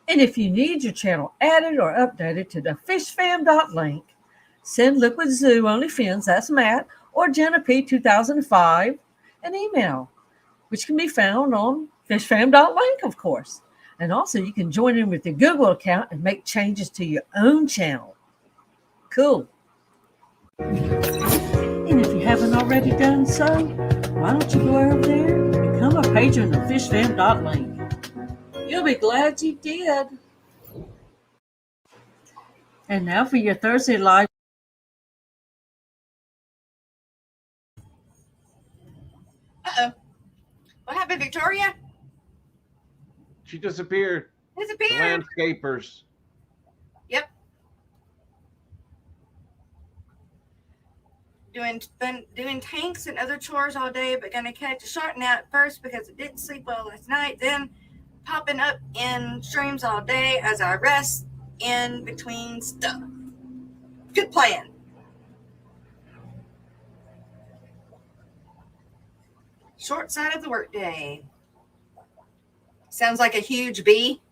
And if you need your channel added or updated to the fishfam.link, send Liquid Zoo OnlyFins, that's Matt, or Jenna P 2005 an email, which can be found on fishfam.link, of course. And also you can join in with your Google account and make changes to your own channel. Cool. And if you haven't already done so, why don't you go over there and become a patron of fishfam.link. You'll be glad you did. And now for your Thursday live. Uh-oh. What happened, Victoria? She disappeared. The Disappeared. landscapers. Yep. Doing tanks and other chores all day, but gonna catch a shark nap first because it didn't sleep well last night. Then popping up in streams all day as I rest in between stuff. Good plan. Short side of the workday. Sounds like a huge bee.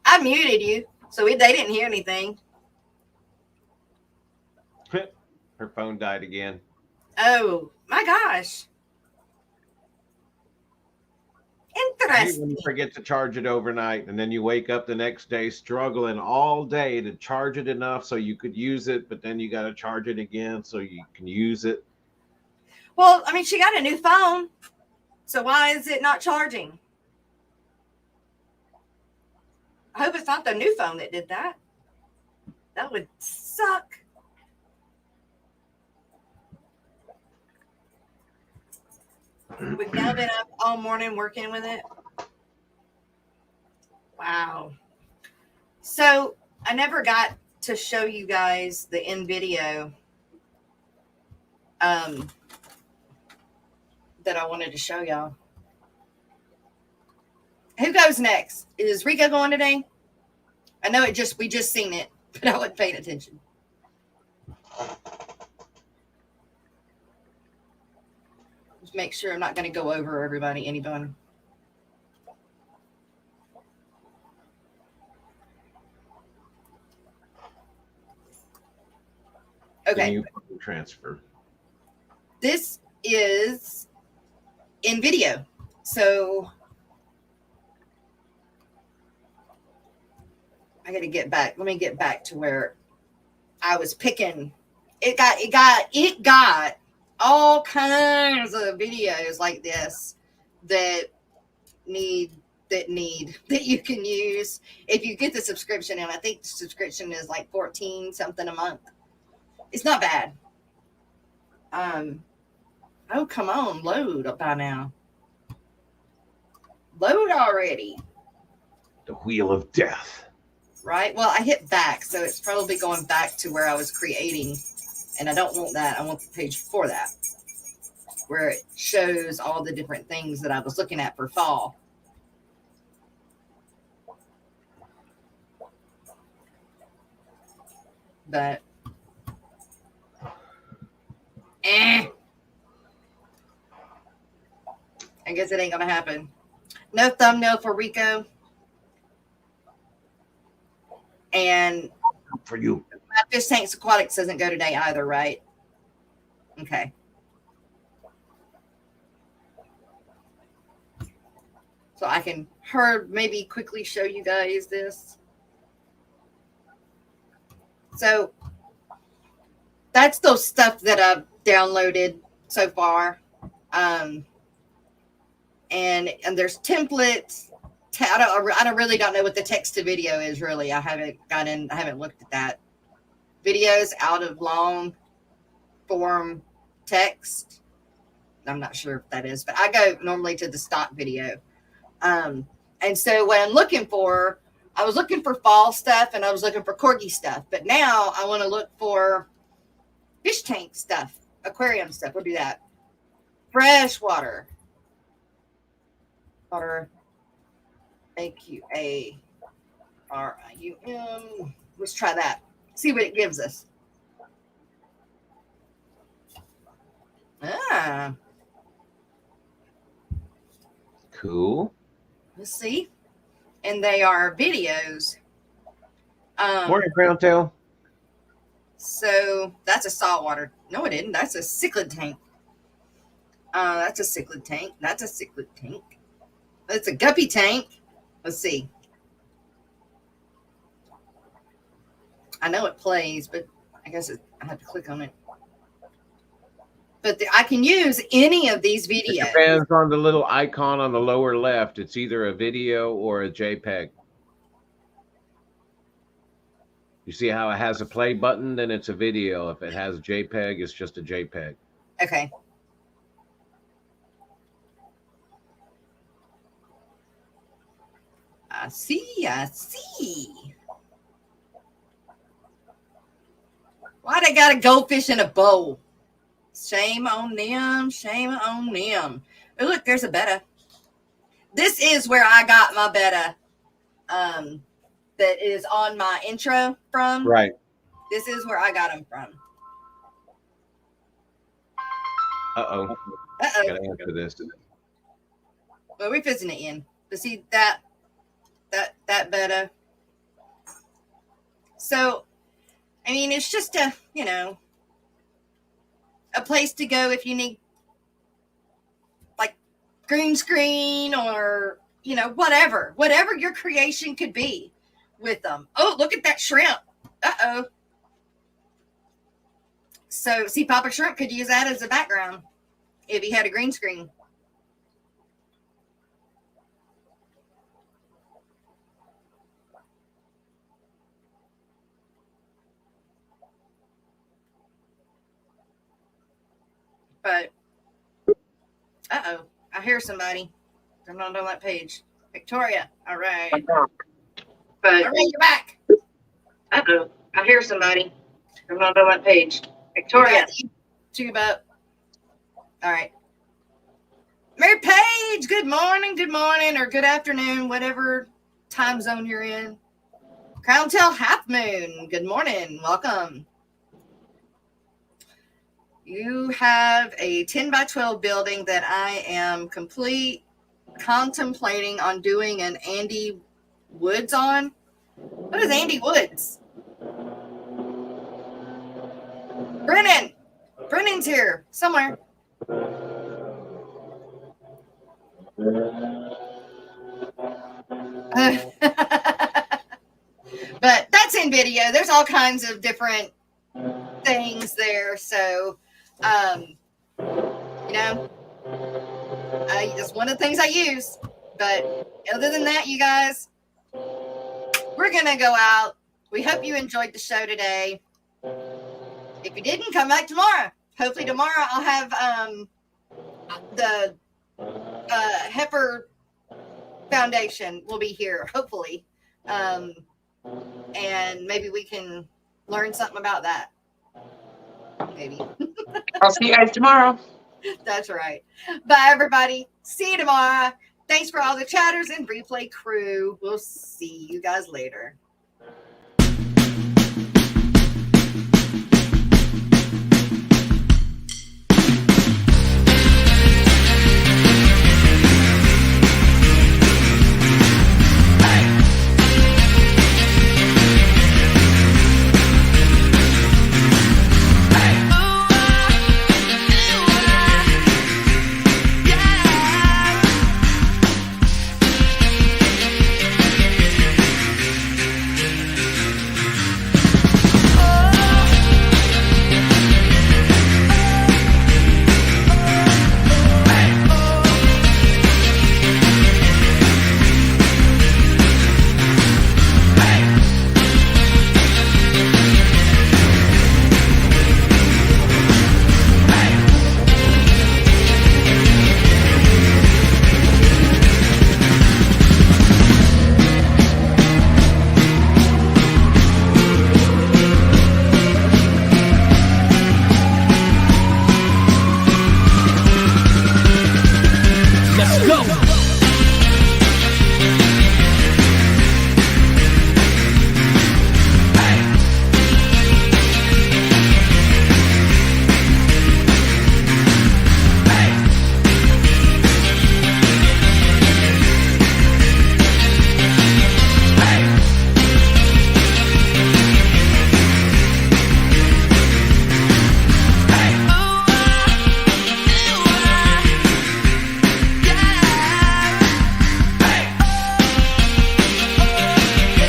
I muted you, so they didn't hear anything. Her phone died again. Oh my gosh. Interesting. When you forget to charge it overnight, and then you wake up the next day struggling all day to charge it enough so you could use it, but then you got to charge it again so you can use it. Well, I mean, she got a new phone, so why is it not charging? I hope it's not the new phone that did that. That would suck. We've now been up all morning working with it. Wow. So I never got to show you guys the end video that I wanted to show y'all. Who goes next? Is Rico going today? I know we just seen it, but I wasn't paying attention. Just make sure I'm not going to go over anybody. Okay. Transfer. This is in video. So I got to get back. Let me get back to where I was picking. It got all kinds of videos like this that you can use if you get the subscription. And I think the subscription is like 14 something a month. It's not bad. Oh, come on, load up by now. Load already. The wheel of death. Right? Well, I hit back, so it's probably going back to where I was creating. And I don't want that. I want the page before that, where it shows all the different things that I was looking at for fall. But I guess it ain't gonna happen. No thumbnail for Rico. And for you. Fish Tanks Aquatics doesn't go today either, right? Okay. So I can maybe quickly show you guys this. So that's those stuff that I've downloaded so far. And there's templates. I really don't know what the text to video is really. I haven't looked at that. Videos out of long form text. I'm not sure if that is, but I go normally to the stock video. And so what I'm looking for, I was looking for fall stuff and I was looking for corgi stuff, but now I want to look for fish tank stuff, aquarium stuff. We'll do that. Freshwater. Water. AQARIUM. Let's try that. See what it gives us. Cool. Let's see. And they are videos. Morning, Crown Tail. So that's a saltwater. No, it isn't. That's a cichlid tank. That's a cichlid tank. That's a cichlid tank. That's a guppy tank. Let's see. I know it plays, but I guess I have to click on it. But I can use any of these videos. It depends on the little icon on the lower left. It's either a video or a JPEG. You see how it has a play button? Then it's a video. If it has JPEG, it's just a JPEG. Okay. I see. I see. Why they got a goldfish in a bowl? Shame on them. Shame on them. Oh, look, there's a betta. This is where I got my betta. That is on my intro from. Right. This is where I got them from. Uh-oh. Uh-oh. Gotta answer this. Well, we're fizzing it in. But see that betta. So, I mean, it's just a, you know, a place to go if you need like green screen or, you know, whatever your creation could be with them. Oh, look at that shrimp. Uh-oh. So, see, Papa Shrimp could use that as a background if he had a green screen. But, uh-oh, I hear somebody. They're not on that page. Victoria, all right. But, all right, you're back. Uh-oh, I hear somebody. They're not on that page. Victoria, tube up. All right. Mary Page, good morning, or good afternoon, whatever time zone you're in. Crown Tail Half Moon, good morning, welcome. You have a 10 by 12 building that I am contemplating on doing an Andy Woods on. What is Andy Woods? Brennan's here somewhere. But that's in video. There's all kinds of different things there. So, you know, that's one of the things I use. But other than that, you guys, we're going to go out. We hope you enjoyed the show today. If you didn't, come back tomorrow. Hopefully tomorrow I'll have the Heifer Foundation will be here, hopefully. And maybe we can learn something about that. Maybe. I'll see you guys tomorrow. That's right. Bye, everybody. See you tomorrow. Thanks for all the chatters and replay crew. We'll see you guys later.